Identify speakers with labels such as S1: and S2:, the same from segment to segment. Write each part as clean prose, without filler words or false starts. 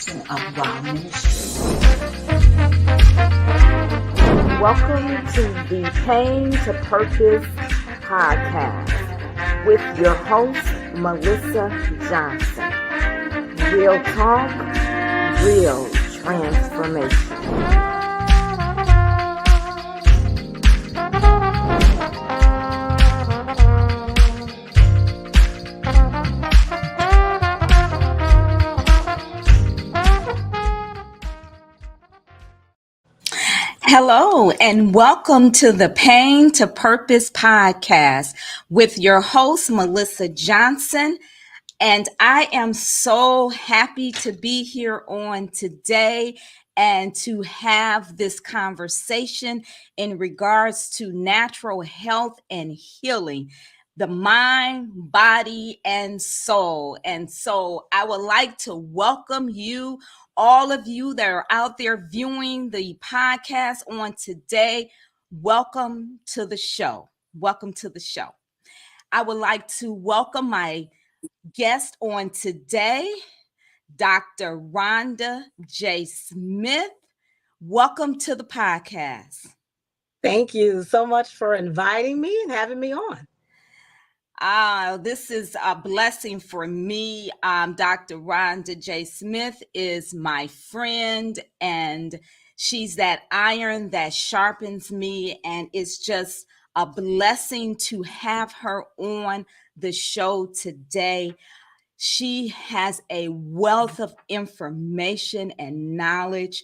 S1: production of Wow Ministry.
S2: Welcome to the Pain to Purpose podcast with your host, Melissa Johnson. Real talk, real transformation.
S1: Hello, and welcome to the Pain to Purpose podcast with your host, Melissa Johnson. And I am so happy to be here on today and to have this conversation in regards to natural health and healing, the mind, body, and soul. And so I would like to welcome you, all of you that are out there viewing the podcast on today. Welcome to the show. Welcome to the show. I would like to welcome my guest on today, Dr. Rhonda J. Smith. Welcome to the podcast.
S2: Thank you so much for inviting me and having me on.
S1: This is a blessing for me. Dr. Rhonda J. Smith is my friend, and she's that iron that sharpens me, and it's just a blessing to have her on the show today. She has a wealth of information and knowledge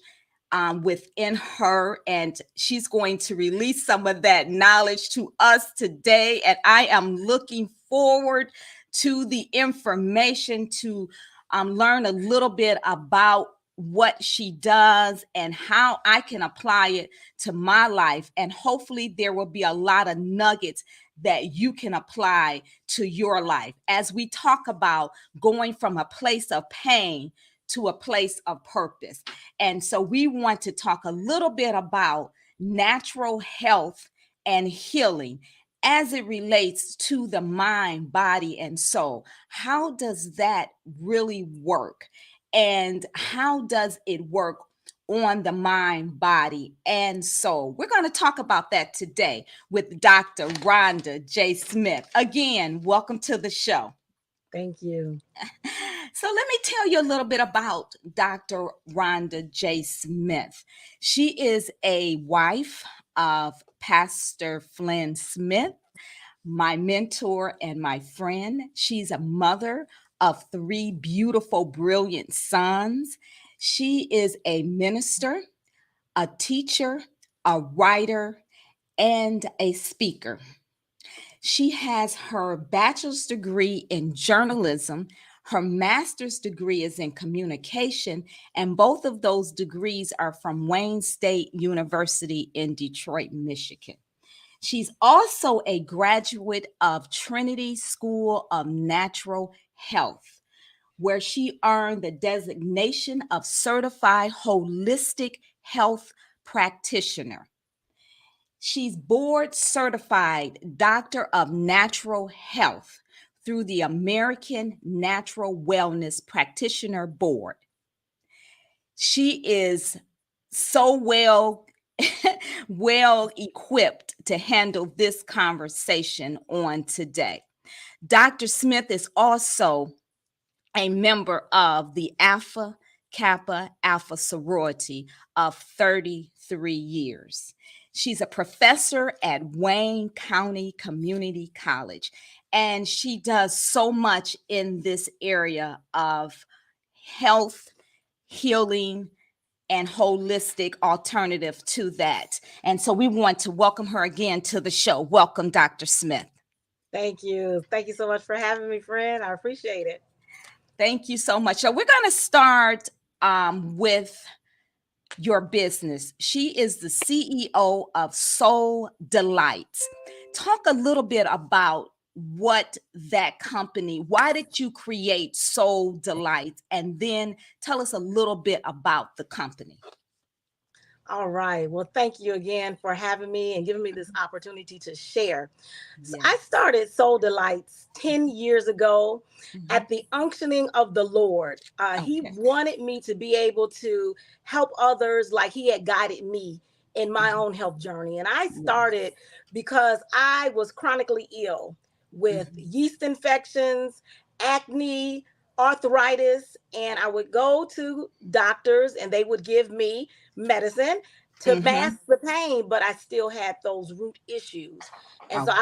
S1: within her, and she's going to release some of that knowledge to us today. And I am looking forward to the information to learn a little bit about what she does and how I can apply it to my life. And hopefully there will be a lot of nuggets that you can apply to your life as we talk about going from a place of pain to a place of purpose. And so we want to talk a little bit about natural health and healing as it relates to the mind, body, and soul. How does that really work? And how does it work on the mind, body, and soul? We're going to talk about that today with Dr. Rhonda J. Smith. Again, welcome to the show.
S2: Thank you.
S1: So let me tell you a little bit about Dr. Rhonda J. Smith. She is a wife of Pastor Flynn Smith, my mentor and my friend. She's a mother of 3 beautiful, brilliant sons. She is a minister, a teacher, a writer, and a speaker. She has her bachelor's degree in journalism. Her master's degree is in communication, and both of those degrees are from Wayne State University in Detroit, Michigan. She's also a graduate of Trinity School of Natural Health, where she earned the designation of Certified Holistic Health Practitioner. She's board certified Doctor of Natural Health through the American Natural Wellness Practitioner Board. She is so well equipped to handle this conversation on today. Dr. Smith is also a member of the Alpha Kappa Alpha sorority of 33 years. She's a professor at Wayne County Community College, and she does so much in this area of health, healing, and holistic alternative to that. And so we want to welcome her again to the show. Welcome, Dr. Smith.
S2: Thank you. Thank you so much for having me, friend. I appreciate it.
S1: Thank you so much. So we're going to start with your business. She is the CEO of Soul Delights. Talk a little bit about what that company, why did you create Soul Delights? And then tell us a little bit about the company.
S2: All right. Well, thank you again for having me and giving me this opportunity to share. So I
S1: Yes.
S2: started Soul Delights 10 years ago
S1: Hmm.
S2: at the unctioning of the Lord. He
S1: Okay.
S2: wanted me to be able to help others like He had guided me in my
S1: Hmm.
S2: own health journey. And I
S1: Yes.
S2: started because I was chronically ill with
S1: Hmm.
S2: yeast infections, acne, arthritis, and I would go to doctors and they would give me medicine to
S1: Hmm.
S2: mask the pain, but I still had those root issues. And so
S1: Okay.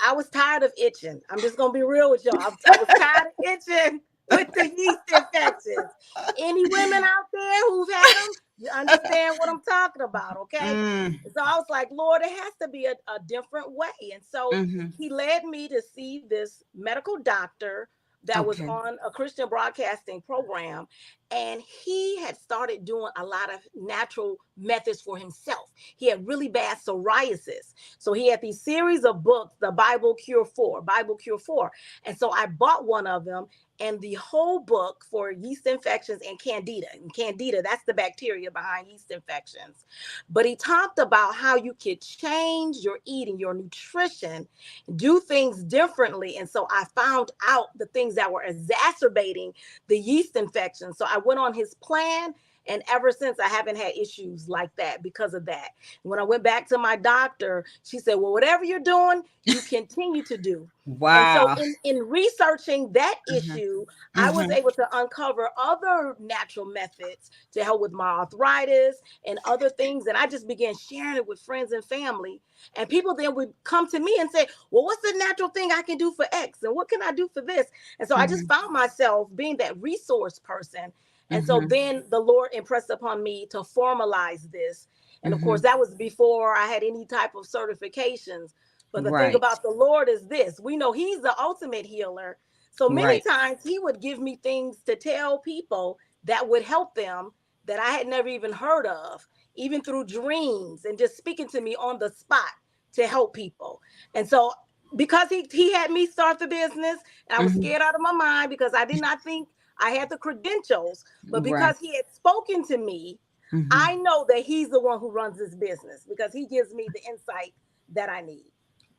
S2: I was tired of itching. I'm just gonna be real with y'all. I was tired of itching with the yeast infections. Any women out there who've had them, you understand what I'm talking about, okay?
S1: Mm.
S2: So I was like, Lord, it has to be a different way. And so
S1: Hmm.
S2: He led me to see this medical doctor that was
S1: Okay.
S2: on a Christian broadcasting program, and he had started doing a lot of natural methods for himself. He had really bad psoriasis. So he had these series of books, the Bible Cure 4. And so I bought one of them, and the whole book for yeast infections and candida. And candida, that's the bacteria behind yeast infections. But he talked about how you could change your eating, your nutrition, do things differently. And so I found out the things that were exacerbating the yeast infection. So I went on his plan. And ever since, I haven't had issues like that because of that. When I went back to my doctor, she said, well, whatever you're doing, you continue to do. And so,
S1: Wow.
S2: in researching that
S1: Hmm.
S2: issue, I was
S1: Hmm.
S2: able to uncover other natural methods to help with my arthritis and other things. And I just began sharing it with friends and family. And people then would come to me and say, well, what's the natural thing I can do for X? And what can I do for this? And so I just
S1: Hmm.
S2: found myself being that resource person. And so
S1: Hmm.
S2: then the Lord impressed upon me to formalize this. And of
S1: Hmm.
S2: course, that was before I had any type of certifications. But the thing
S1: Right.
S2: about the Lord is this: we know He's the ultimate healer. So many
S1: Right.
S2: times He would give me things to tell people that would help them that I had never even heard of, even through dreams and just speaking to me on the spot to help people. And so because he had me start the business, and I was
S1: Hmm.
S2: scared out of my mind because I did not think I had the credentials, but
S1: Right.
S2: because he had spoken to me,
S1: Hmm.
S2: I know that he's the one who runs this business because he gives me the insight that I need.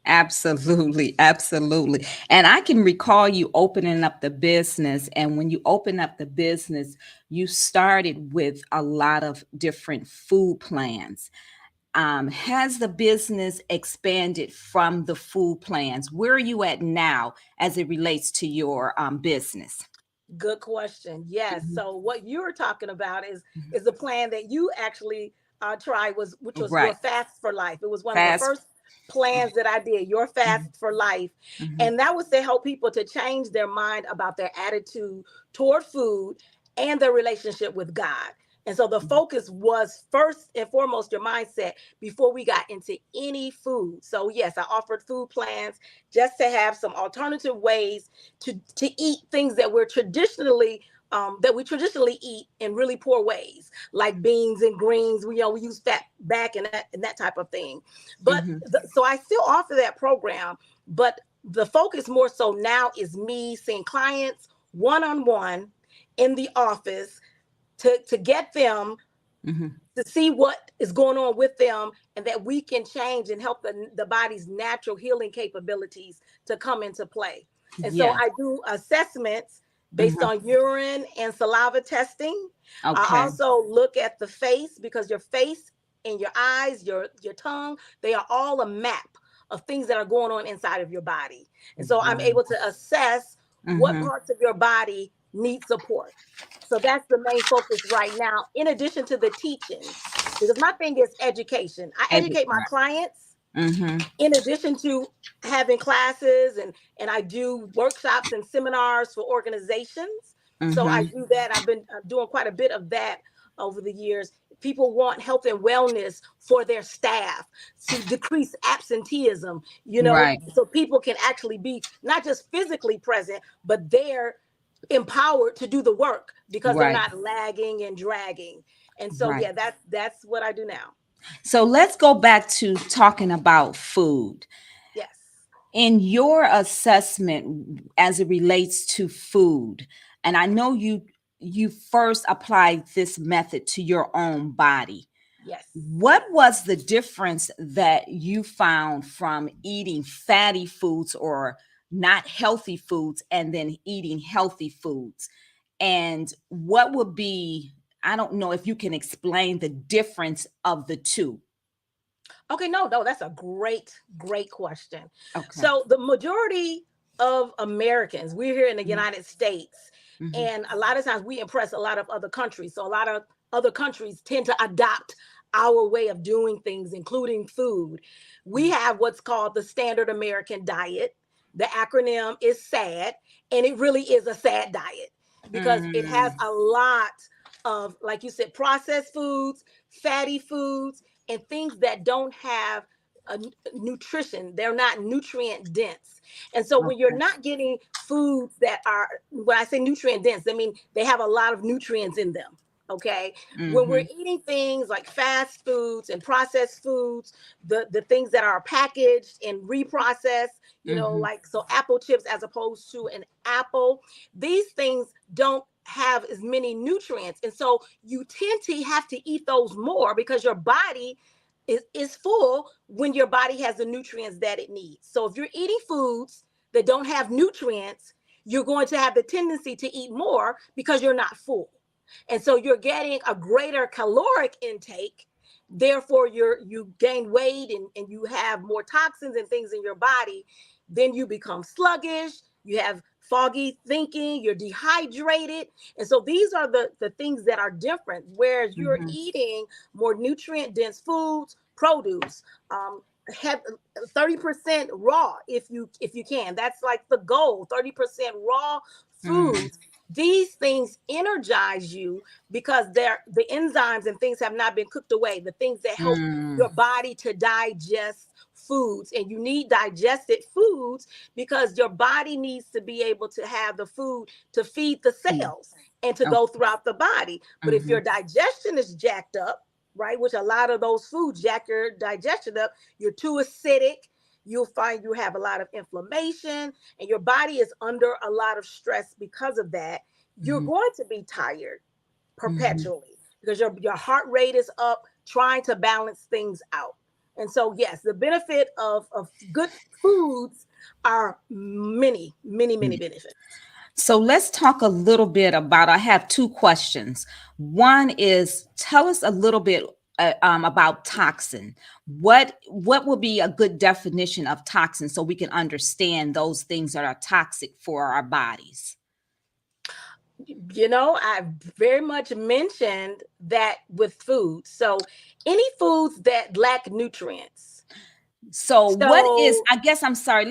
S1: Absolutely, absolutely. And I can recall you opening up the business. And when you open up the business, you started with a lot of different food plans. Has the business expanded from the food plans? Where are you at now as it relates to your business?
S2: Good question. Yes.
S1: Mhm.
S2: So what you're talking about
S1: Mhm.
S2: is the plan that you actually tried, was which was your
S1: Right.
S2: fast for life. It was one of the
S1: Fast.
S2: first plans that I did, your
S1: Mhm.
S2: fast for life.
S1: Mhm.
S2: And that was to help people to change their mind about their attitude toward food and their relationship with God. And so the focus was first and foremost your mindset before we got into any food. So yes, I offered food plans just to have some alternative ways to eat things that we traditionally eat in really poor ways, like beans and greens. We use fat back and that type of thing. But
S1: Mhm.
S2: so I still offer that program, but the focus more so now is me seeing clients one on one in the office to get them
S1: Mhm.
S2: to see what is going on with them, and that we can change and help the body's natural healing capabilities to come into play. And so
S1: Yes.
S2: I do assessments based
S1: Mhm.
S2: on urine and saliva testing. I
S1: Okay.
S2: also look at the face, because your face and your eyes, your tongue, they are all a map of things that are going on inside of your body. And so I'm
S1: Wow.
S2: able to assess what
S1: Mhm.
S2: parts of your body need support. So that's the main focus right now, in addition to the teaching, because my thing is education. I educate my
S1: Right.
S2: clients
S1: Mhm.
S2: in addition to having classes, and I do workshops and seminars for organizations. So I
S1: Mhm.
S2: do that. I've been doing quite a bit of that over the years. People want health and wellness for their staff to decrease absenteeism,
S1: Right.
S2: so people can actually be not just physically present, but they're empowered to do the work because they're
S1: Right.
S2: not lagging and dragging. And so
S1: Right.
S2: yeah, that's what I do now.
S1: So let's go back to talking about food.
S2: Yes.
S1: In your assessment as it relates to food, and I know you first applied this method to your own body.
S2: Yes.
S1: What was the difference that you found from eating fatty foods or not healthy foods and then eating healthy foods? And what would be, I don't know if you can explain the difference of the two.
S2: Okay, no, that's a great question.
S1: Okay.
S2: So the majority of Americans, we're here in the United States,
S1: Mm-hmm.
S2: and a lot of times we impress a lot of other countries. So a lot of other countries tend to adopt our way of doing things, including food. We have what's called the standard American diet. The acronym is SAD, and it really is a sad diet because it has
S1: Mm-hmm.
S2: a lot of, like you said, processed foods, fatty foods, and things that don't have a nutrition. They're not nutrient dense. And so when you're
S1: Okay.
S2: not getting foods that are, when I say nutrient dense, I mean they have a lot of nutrients in them. Okay. When we're
S1: Mm-hmm.
S2: eating things like fast foods and processed foods, the things that are packaged and reprocessed,
S1: Mm-hmm.
S2: like so apple chips as opposed to an apple, these things don't have as many nutrients. And so you tend to have to eat those more because your body is full when your body has the nutrients that it needs. So if you're eating foods that don't have nutrients, you're going to have the tendency to eat more because you're not full. And so you're getting a greater caloric intake. Therefore, you gain weight and you have more toxins and things in your body. Then you become sluggish. You have foggy thinking. You're dehydrated. And so these are the things that are different. Whereas you're
S1: Mm-hmm.
S2: eating more nutrient dense foods, produce, have 30% raw if you can. That's like the goal. 30% raw
S1: Mm-hmm.
S2: foods. These things energize you because they're the enzymes and things have not been cooked away, the things that help
S1: Mm-hmm.
S2: your body to digest foods. And you need digested foods because your body needs to be able to have the food to feed the cells and to
S1: Okay.
S2: go throughout the body. But if
S1: Mm-hmm.
S2: your digestion is jacked up, right, which a lot of those foods jack your digestion up, you're too acidic, you'll find you have a lot of inflammation and your body is under a lot of stress because of that. You're
S1: Mm-hmm.
S2: going to be tired
S1: Mm-hmm.
S2: perpetually because your heart rate is up trying to balance things out. And so, yes, the benefit of good foods are many benefits.
S1: So let's talk a little bit about. I have two questions. One is, tell us a little bit about toxin. What would be a good definition of toxin so we can understand those things that are toxic for our bodies?
S2: I very much mentioned that with food. So, any foods that lack nutrients.
S1: So what is,
S2: So,
S1: I guess I'm sorry,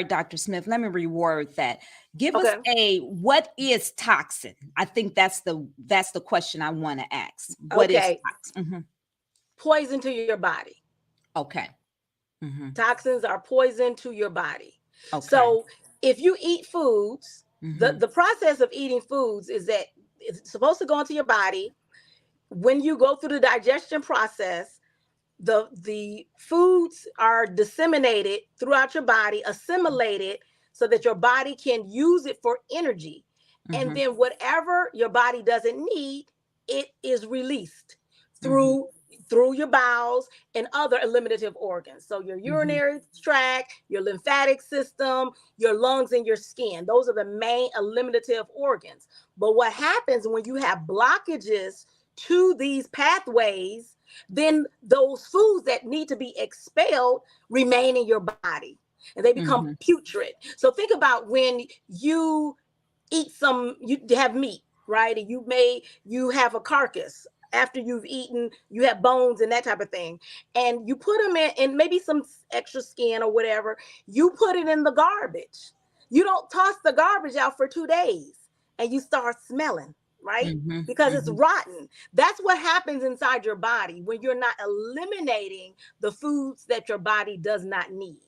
S1: Dr. Smith. Let me reword that. Give us
S2: okay,
S1: what is toxin? I think that's the question I want to ask. What is
S2: okay,
S1: toxin?
S2: poison to your body.
S1: Okay. Hmm.
S2: Toxins are poison to your body.
S1: Okay.
S2: So if you eat foods, the,
S1: Hmm.
S2: the process of eating foods is that it's supposed to go into your body. When you go through the digestion process, the foods are disseminated throughout your body, assimilated so that your body can use it for energy. And
S1: Hmm.
S2: then whatever your body doesn't need, it is released
S1: Hmm.
S2: through through your bowels and other eliminative organs. So your
S1: Hmm.
S2: urinary tract, your lymphatic system, your lungs, and your skin. Those are the main eliminative organs. But what happens when you have blockages to these pathways, then those foods that need to be expelled remain in your body and they become
S1: Hmm.
S2: putrid. So think about when you have meat, right? And you have a carcass after you've eaten, you have bones and that type of thing. And you put them in and maybe some extra skin or whatever, you put it in the garbage. You don't toss the garbage out for 2 days and you start smelling, right?
S1: Hmm.
S2: Because it's
S1: Hmm.
S2: rotten. That's what happens inside your body when you're not eliminating the foods that your body does not need.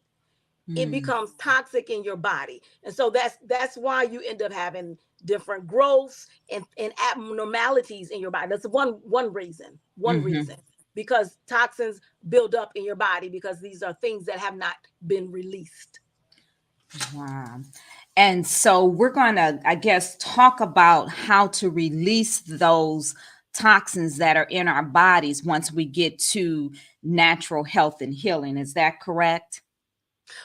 S2: It
S1: Hmm.
S2: becomes toxic in your body. And so that's why you end up having different growths and abnormalities in your body. That's one reason. One
S1: Hmm.
S2: reason. Because toxins build up in your body because these are things that have not been released.
S1: Wow. And so we're going to, I guess, talk about how to release those toxins that are in our bodies once we get to natural health and healing. Is that correct?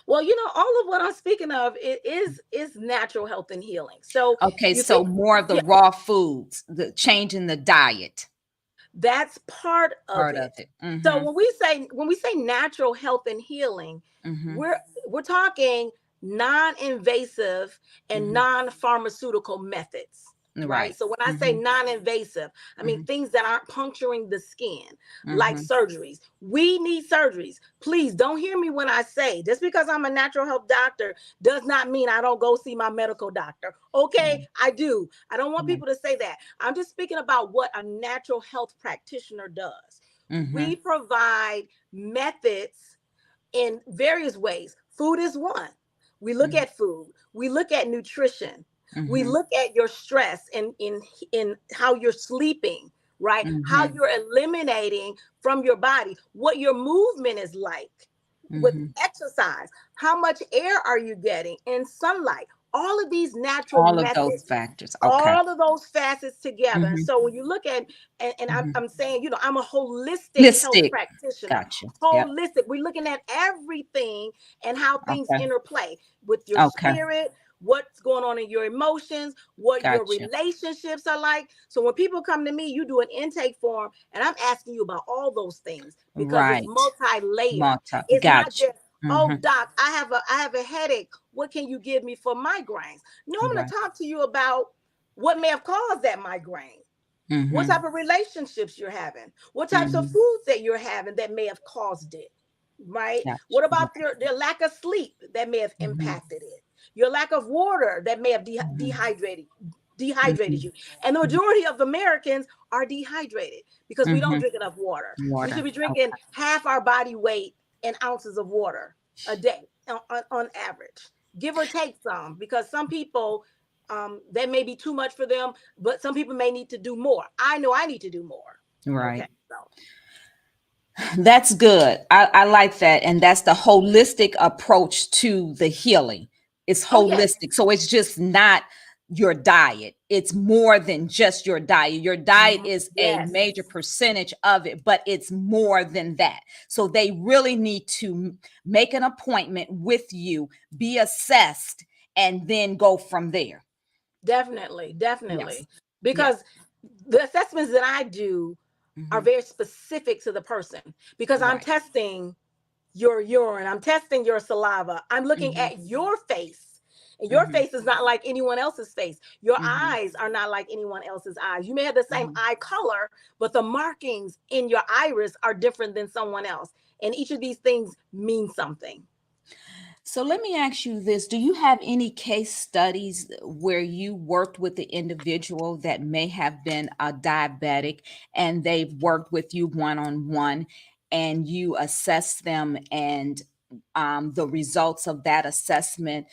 S2: Well, all of what I'm speaking of is natural health and healing. So
S1: Okay,
S2: you
S1: so
S2: think,
S1: more of the
S2: yeah,
S1: raw foods, the change in the diet,
S2: that's part of
S1: part of
S2: it.
S1: it.
S2: So
S1: Mm-hmm.
S2: when we say natural health and healing,
S1: Mm-hmm.
S2: we're talking non-invasive and
S1: Mm-hmm.
S2: non-pharmaceutical methods, right?
S1: Right.
S2: So when I say
S1: Mm-hmm.
S2: non-invasive, I mean
S1: Mm-hmm.
S2: things that aren't puncturing the skin, like
S1: Mm-hmm.
S2: surgeries. We need surgeries. Please don't hear me when I say just because I'm a natural health doctor does not mean I don't go see my medical doctor. Okay, I do. I don't want people to say that. I'm just speaking about what a natural health practitioner does.
S1: Mm-hmm.
S2: We provide methods in various ways. Food is one. We look
S1: Mm-hmm.
S2: at food. We look at nutrition. We
S1: Mm-hmm.
S2: look at your stress in how you're sleeping, right? How
S1: Mm-hmm.
S2: you're eliminating from your body, what your movement is like with
S1: Mm-hmm.
S2: exercise, how much air are you getting in sunlight? All of these natural
S1: All of those
S2: methods,
S1: factors. Okay.
S2: all of those facets together. And
S1: Mm-hmm.
S2: so when you look at, and I'm,
S1: Mm-hmm.
S2: I'm saying, I'm a holistic health
S1: Lipstick.
S2: practitioner.
S1: Gotcha. Yep.
S2: Holistic. We're looking at everything and how things
S1: Okay.
S2: interplay with your
S1: Okay.
S2: spirit, what's going on in your emotions, what your
S1: Gotcha.
S2: relationships are like. So when people come to me, you do an intake form, and I'm asking you about all those things because it's
S1: Right.
S2: multi-layered.
S1: Multi.
S2: It's not
S1: Gotcha.
S2: just,
S1: Mm-hmm.
S2: oh doc, I have a headache. What can you give me for migraines? No, I'm going
S1: Right.
S2: to talk to you about what may have caused that migraine. What
S1: Mm-hmm.
S2: type of relationships you're having, what types of
S1: Mm-hmm.
S2: foods that you're having that may have caused it, right?
S1: Gotcha.
S2: What about
S1: Okay.
S2: your lack of sleep that may have
S1: Mm-hmm.
S2: impacted it, your lack of water that may have
S1: Mm-hmm.
S2: dehydrated
S1: Mm-hmm.
S2: you. And the majority of Americans are dehydrated because we don't
S1: Mm-hmm.
S2: drink enough water. We should
S1: Water.
S2: be drinking
S1: Okay.
S2: half our body weight in ounces of water a day on average, give or take some, because some people, that may be too much for them, but some people may need to do more. I know I need to do more. Okay,
S1: Right.
S2: so
S1: That's good. I like that. And that's the holistic approach to the healing. It's
S2: oh yes,
S1: holistic. So it's just not your diet. It's more than just your diet. Your diet is a
S2: yes,
S1: major percentage of it, but it's more than that. So they really need to make an appointment with you, be assessed, and then go from there.
S2: definitely,
S1: Yes.
S2: definitely,
S1: Yes.
S2: because the assessments that I do are
S1: Hmm.
S2: very specific to the person, because I'm
S1: Right.
S2: testing your urine, I'm testing your saliva, I'm looking
S1: Hmm.
S2: at your face. And your
S1: Hmm.
S2: face is not like anyone else's face. Your
S1: Hmm.
S2: eyes are not like anyone else's eyes. You may have the same
S1: Hmm.
S2: eye color, but the markings in your iris are different than someone else. And each of these things mean something.
S1: So let me ask you this. Do you have any case studies where you worked with the individual that may have been a diabetic and they've worked with you one on one and you assess them and the results of that assessment?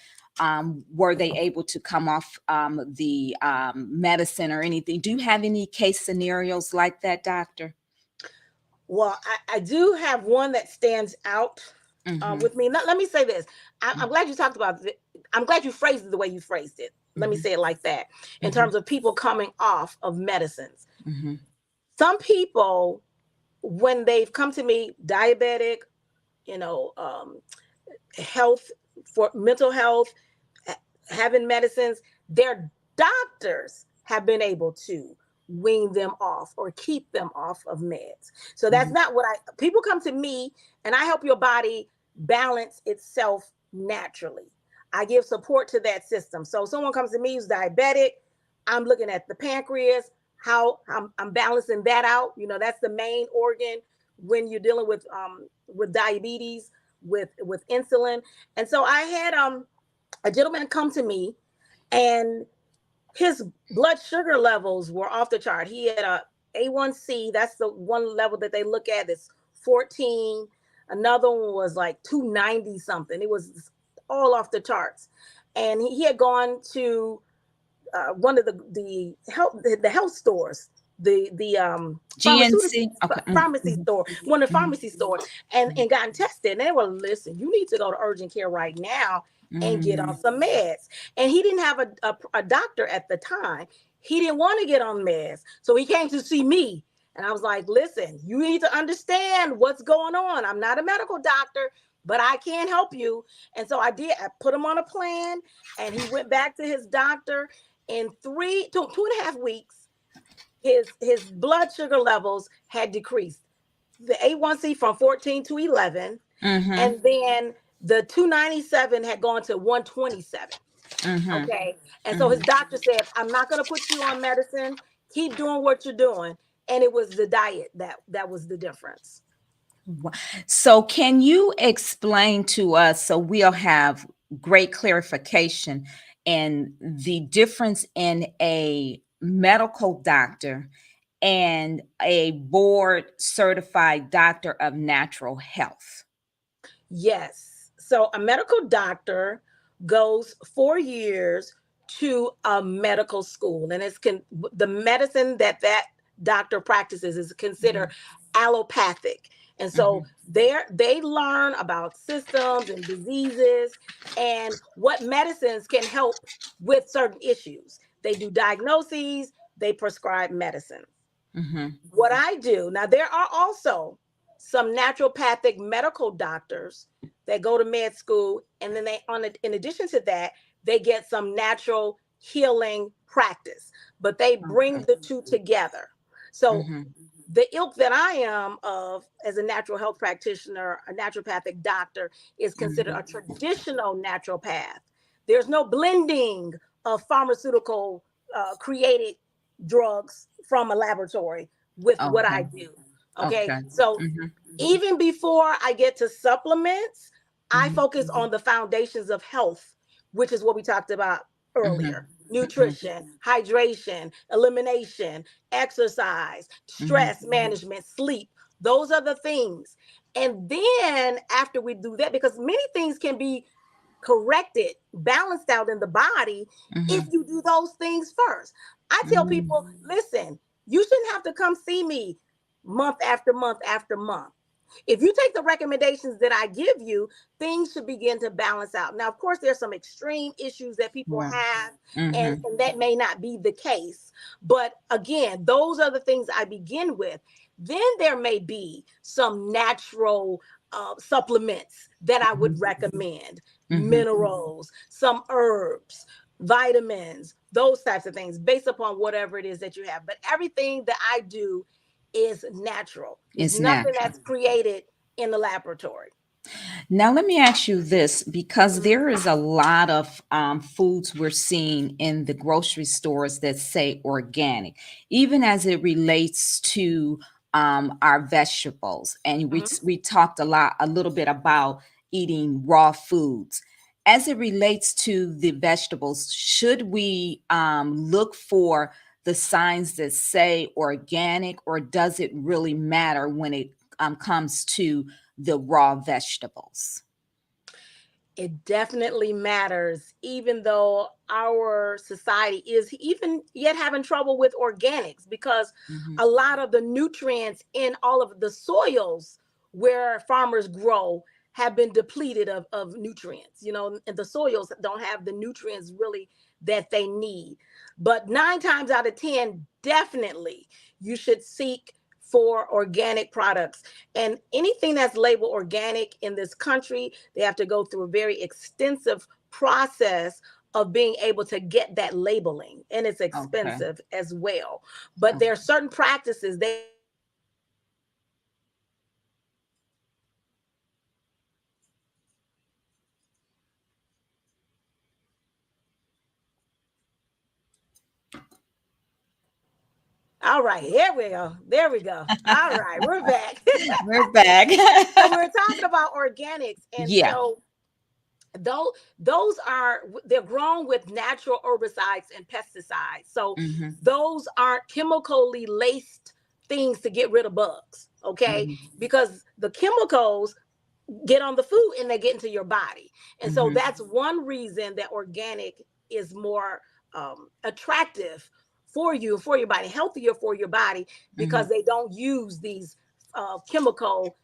S1: Were they able to come off the medicine or anything? Do you have any case scenarios like that, doctor?
S2: Well, I do have one that stands out
S1: Mm-hmm.
S2: with me. Let me say this. I'm glad you talked about it. I'm glad you phrased it the way you phrased it. Let me
S1: Mm-hmm.
S2: say it like that. In
S1: Mm-hmm.
S2: terms of people coming off of medicines,
S1: Mm-hmm.
S2: some people, when they've come to me diabetic, you know, health, for mental health, having medicines, their doctors have been able to wean them off or keep them off of meds. So that's
S1: Mm-hmm.
S2: not what people come to me, and I help your body balance itself naturally. I give support to that system. So someone comes to me who's diabetic, I'm looking at the pancreas, how I'm balancing that out. That's the main organ when you're dealing with diabetes, with insulin. And so I had a gentleman come to me, and his blood sugar levels were off the chart. He had a A1C, that's the one level that they look at, it's 14. Another one was like 290 something. It was all off the charts. And he had gone to one of the health stores, the pharmaceutical
S1: GNC. Okay.
S2: pharmacy
S1: Mm-hmm.
S2: store, one of the
S1: Mm-hmm.
S2: pharmacy stores, and gotten tested. And they were, listen, you need to go to urgent care right now and get
S1: Mm-hmm.
S2: on some meds. And he didn't have a doctor at the time. He didn't want to get on meds. So he came to see me. And I was like, listen, you need to understand what's going on. I'm not a medical doctor, but I can help you. And so I did. I put him on a plan, and he went back to his doctor. In 2.5 weeks, his blood sugar levels had decreased. The A1C from 14 to 11,
S1: Mm-hmm.
S2: and then the 297 had gone to 127.
S1: Mm-hmm.
S2: Okay. And so
S1: Mm-hmm.
S2: his doctor said, I'm not going to put you on medicine. Keep doing what you're doing. And it was the diet that was the difference.
S1: So, can you explain to us so we'll have great clarification and the difference in a medical doctor and a board certified doctor of natural health?
S2: Yes. So a medical doctor goes 4 years to a medical school, and the medicine that doctor practices is considered allopathic. And so
S1: Mhm.
S2: they learn about systems and diseases and what medicines can help with certain issues. They do diagnoses, they prescribe medicine.
S1: Mhm.
S2: What I do now, there are also some naturopathic medical doctors that go to med school, and then in addition to that, they get some natural healing practice, but they bring
S1: Okay.
S2: the two together. So
S1: Mhm.
S2: the ilk that I am of as a natural health practitioner, a naturopathic doctor, is considered
S1: Mhm.
S2: a traditional naturopath. There's no blending of pharmaceutical created drugs from a laboratory with what I
S1: Okay.
S2: do. Okay.
S1: Okay.
S2: So
S1: Mhm.
S2: even before I get to supplements, I
S1: Mhm.
S2: focus on the foundations of health, which is what we talked about earlier:
S1: Mhm. Mhm.
S2: nutrition, hydration, elimination, exercise,
S1: Mhm.
S2: stress management, sleep. Those are the things. And then after we do that, because many things can be corrected, balanced out in the body if
S1: Mhm.
S2: you do those things first. I tell
S1: Mhm.
S2: people, listen, you shouldn't have to come see me month after month after month. If you take the recommendations that I give you, things should begin to balance out. Now, of course, there's some extreme issues that people
S1: Right.
S2: have,
S1: Mhm.
S2: and that may not be the case. But again, those are the things I begin with. Then there may be some natural supplements that I would
S1: Mhm.
S2: recommend:
S1: Mhm.
S2: minerals, some herbs, vitamins, those types of things, based upon whatever it is that you have. But everything that I do is natural. It's
S1: It's
S2: nothing
S1: natural.
S2: that's created in the laboratory.
S1: Now, let me ask you this because
S2: Mhm.
S1: there is a lot of foods we're seeing in the grocery stores that say organic, even as it relates to our vegetables. And
S2: Mhm.
S1: we talked a little bit about eating raw foods. As it relates to the vegetables, should we look for the signs that say organic, or does it really matter when it comes to the raw vegetables?
S2: It definitely matters, even though our society is even yet having trouble with organics, because
S1: Mhm.
S2: a lot of the nutrients in all of the soils where farmers grow have been depleted of nutrients, and the soils don't have the nutrients really that they need. But 9 times out of 10, definitely you should seek for organic products. And anything that's labeled organic in this country, they have to go through a very extensive process of being able to get that labeling, and it's
S1: Okay.
S2: expensive as well. But
S1: Okay.
S2: there are certain practices they have to follow in order to get that labeling. And so I tell people, listen, you can get organic All right, here we go. There we go. All right, we're back.
S1: We're back.
S2: So we're talking about organics, and
S1: Yeah.
S2: so those are, they're grown with natural herbicides and pesticides. So
S1: Hmm.
S2: those aren't chemically laced things to get rid of bugs, okay?
S1: Hmm.
S2: Because the chemicals get on the food and they get into your body. And so
S1: Hmm.
S2: that's one reason that organic is more attractive for you, for your body, healthier for your body,
S1: Hmm.
S2: because they don't use these chemical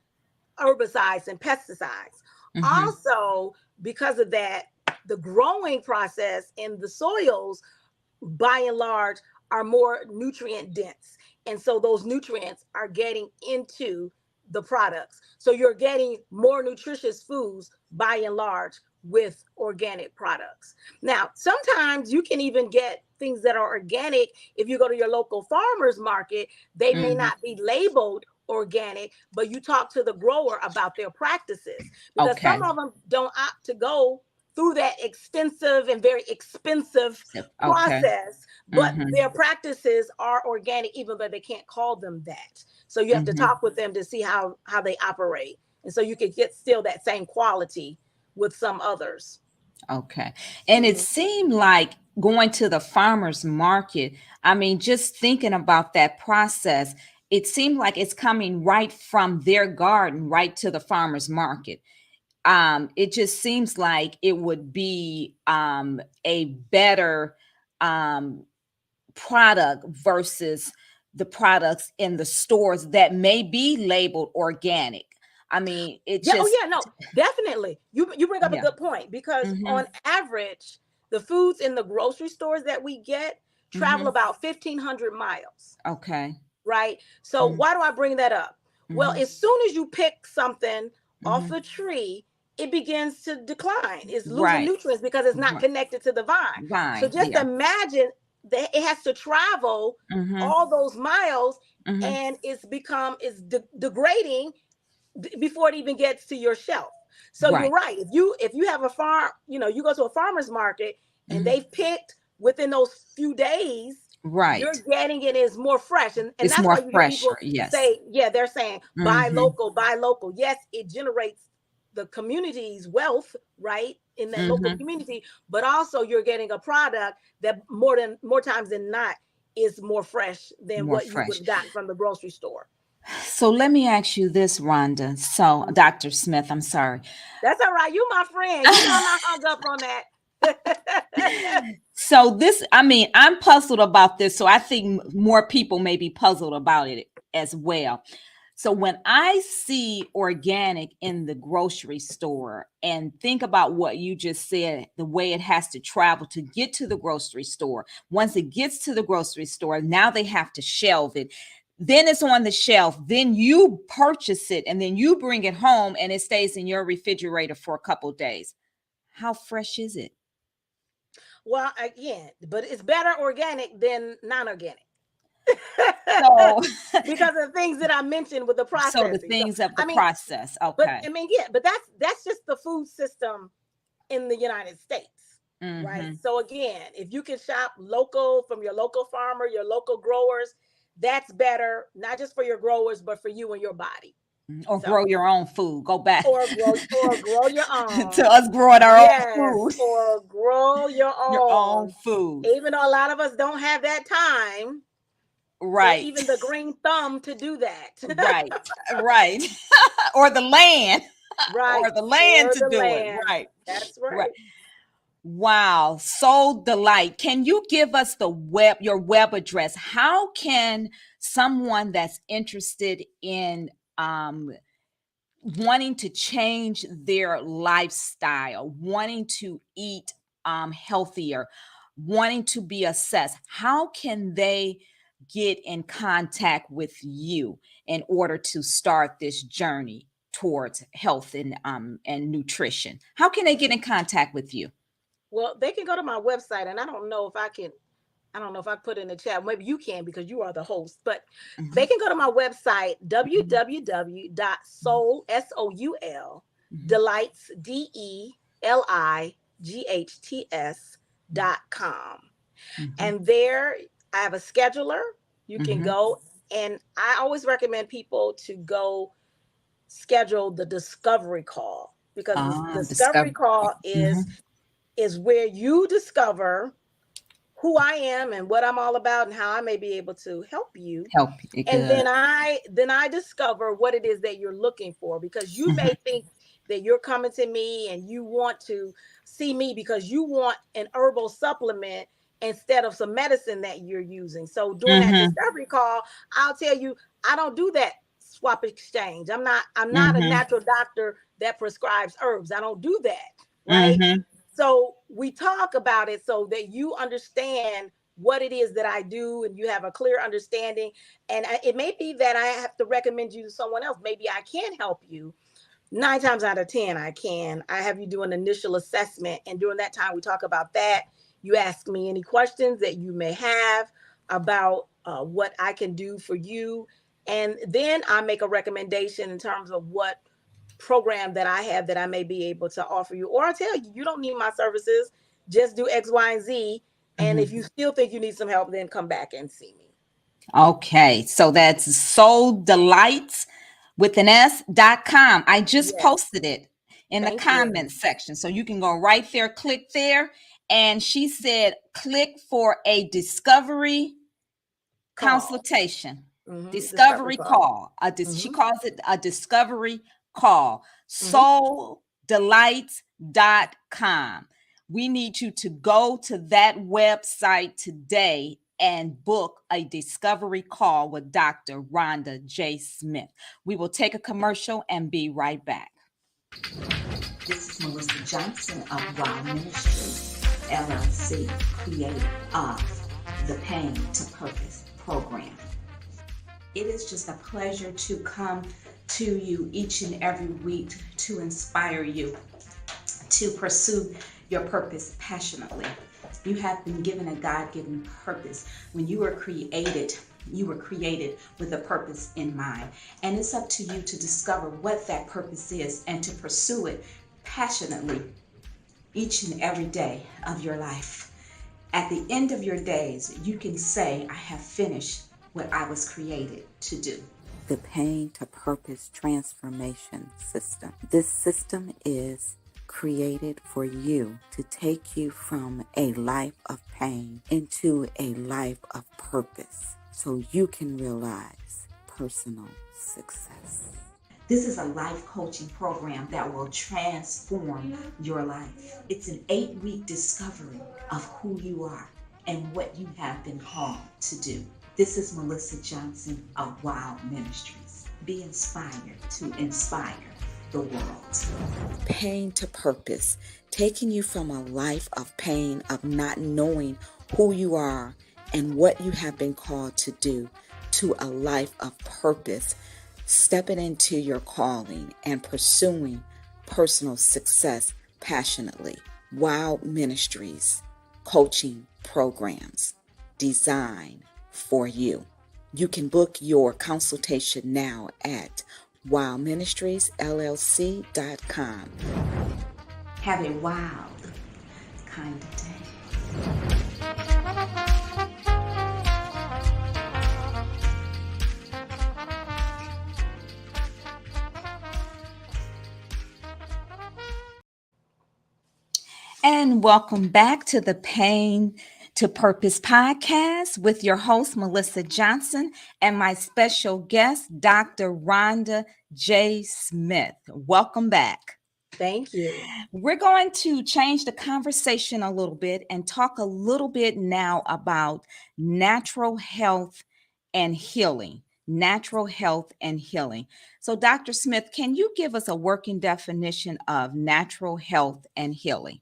S2: herbicides and pesticides.
S1: Hmm.
S2: Also, because of that, the growing process in the soils, by and large, are more nutrient dense. And so those nutrients are getting into the products. So you're getting more nutritious foods by and large with organic products. Now, sometimes you can even get things that are organic. If you go to your local farmers market, they may not be labeled organic, but you talk to the grower about their practices, because some
S1: Okay.
S2: of them don't opt to go through that extensive and very expensive
S1: Okay.
S2: process, but their practices are organic, even though they can't call them that. So you have to talk with them to see how they operate. And so you can get still that same quality with some others.
S1: Okay. And it seemed like going to the farmer's market, I mean, just thinking about that process, it seemed like it's coming right from their garden right to the farmer's market. It just seems like it would be a better product versus the products in the stores that may be labeled organic. I mean, it
S2: Yeah, oh
S1: just,
S2: yeah, no, definitely. You bring up a
S1: yeah.
S2: good point, because
S1: Mm-hmm.
S2: on average, the foods in the grocery stores that we get travel
S1: Mm-hmm.
S2: about 1,500 miles,
S1: Okay.
S2: right? So why do I bring that up? Well,
S1: Mm-hmm.
S2: as soon as you pick something off
S1: Mm-hmm.
S2: the tree, it begins to decline. It's losing
S1: Right.
S2: nutrients because it's not
S1: Right.
S2: connected to the vine. So
S1: Vine.
S2: just
S1: Yeah.
S2: imagine that it has to travel
S1: Mm-hmm.
S2: all those miles,
S1: Mm-hmm.
S2: and it's degrading before it even gets to your shelf. So you're
S1: Right.
S2: right. If you have a farm, you go to a farmer's market and
S1: Mm-hmm.
S2: they've picked within those few days, you're
S1: Right.
S2: getting it is more fresh. And
S1: It's
S2: that's
S1: more
S2: why you hear
S1: fresher.
S2: people
S1: Yes.
S2: say, yeah, they're saying buy
S1: Mm-hmm.
S2: local, buy local. Yes, it generates the community's wealth, right, in that local
S1: Mm-hmm.
S2: community, but also you're getting a product that more times than not is more fresh than
S1: More
S2: what you would
S1: fresh.
S2: have gotten from the grocery store.
S1: So let me ask you this, Rhonda. So, Dr. Smith, I'm sorry.
S2: That's all right. You my friend. You know I'm not hung up on that.
S1: So this, I mean, I'm puzzled about this. So I think more people may be puzzled about it as well. So when I see organic in the grocery store and think about what you just said, the way it has to travel to get to the grocery store, once it gets to the grocery store, now they have to shelve it. Then it's on the shelf. Then you purchase it and then you bring it home and it stays in your refrigerator for a couple days. How fresh is it?
S2: Well, again, but it's better organic than non-organic.
S1: So,
S2: Because of the things that I mentioned with the
S1: so the
S2: processing. So
S1: things of the
S2: I mean,
S1: process.
S2: but
S1: Okay.
S2: I mean, yeah, but that's just the food system in the United States, right?
S1: Mm-hmm.
S2: So again, if you can shop local from your local farmer, your local growers, that's better, not just for your growers, but for you and your body.
S1: Or
S2: So
S1: grow your own food. Go back
S2: or grow your own.
S1: to us growing our own
S2: Yes,
S1: food.
S2: or grow your
S1: Your own
S2: own.
S1: food.
S2: Even though a lot of us don't have that time or
S1: Right.
S2: even the green thumb to do that.
S1: Right. Right. Or the land.
S2: Right.
S1: Or the land
S2: Or
S1: to
S2: the
S1: do it.
S2: land.
S1: Right.
S2: That's
S1: Right.
S2: right.
S1: Wow. So delight. Can you give us your web address? How can someone that's interested in wanting to change their lifestyle, wanting to eat healthier, wanting to be assessed, how can they get in contact with you in order to start this journey towards health and nutrition? How can they get in contact with you?
S2: Well, they can go to my website, and I don't know if I put in the chat. Maybe you can because you are the host, but they
S1: Mhm,
S2: can go to my website,
S1: mhm,
S2: www.soul, SOUL,
S1: mhm,
S2: delights, DELIGHTS.com.
S1: mhm,
S2: And there I have a scheduler. You can
S1: mhm.
S2: go, and I always recommend people to go schedule the discovery call, because the discovery
S1: Discover.
S2: call is
S1: Mhm.
S2: where you discover who I am and what I'm all about and how I may be able to help you.
S1: Help you.
S2: And
S1: Good.
S2: then I discover what it is that you're looking for, because you
S1: Mhm,
S2: may think that you're coming to me and you want to see me because you want an herbal supplement instead of some medicine that you're using. So during that
S1: mhm,
S2: discovery call, I'll tell you I don't do that swap exchange. I'm not a
S1: mhm,
S2: natural doctor that prescribes herbs. I don't do that, right?
S1: mhm.
S2: So we talk about it so that you understand what it is that I do, and you have a clear understanding. And it may be that I have to recommend you to someone else. Maybe I can help you. 9 times out of 10, I can. I have you do an initial assessment. And during that time, we talk about that. You ask me any questions that you may have about what I can do for you. And then I make a recommendation in terms of what program that I have that I may be able to offer you. Or I tell you, you don't need my services. Just do X, Y, and Z. And if you still think you need some help, then come back and see me.
S1: Okay, so that's Soul Delights with an S.com. I just
S2: Yes.
S1: posted it in the
S2: Thank you.
S1: comments section. So you can go right there, click there. And she said, click for a discovery
S2: Call.
S1: consultation,
S2: Discovery
S1: discovery
S2: call.
S1: call. She
S2: hmm
S1: calls it a discovery call.
S2: hmm
S1: SoulDelights.com. We need you to go to that website today and book a discovery call with Dr. Rhonda J. Smith. We will take a commercial and be right back. This is Melissa Johnson of Wow Ministries, LLC, creator of the Pain to Purpose program. It is just a pleasure to come to you each and every week to inspire you to pursue your purpose passionately. You have been given a God-given purpose. When you were created with a purpose in mind. And it's up to you to discover what that purpose is and to pursue it passionately each and every day of your life. At the end of your days, you can say, I have finished what I was created to do.
S3: The Pain to Purpose Transformation System. This system is created for you to take you from a life of pain into a life of purpose so you can realize personal success.
S1: This is a life coaching program that will transform your life. It's an 8-week discovery of who you are and what you have been called to do. This is Melissa Johnson of Wow Ministries. Be inspired to inspire the world.
S3: Pain to Purpose, taking you from a life of pain, of not knowing who you are and what you have been called to do, to a life of purpose, stepping into your calling and pursuing personal success passionately. Wow Ministries, coaching programs designed for you. You can book your consultation now at wowministriesllc.com.
S1: Have a wild kind of day. And welcome back to the Pain to Purpose podcast with your host, Melissa Johnson, and my special guest, Dr. Rhonda J. Smith. Welcome back.
S2: Thank you.
S1: We're going to change the conversation a little bit and talk a little bit now about natural health and healing. Natural health and healing. So, Dr. Smith, can you give us a working definition of natural health and healing?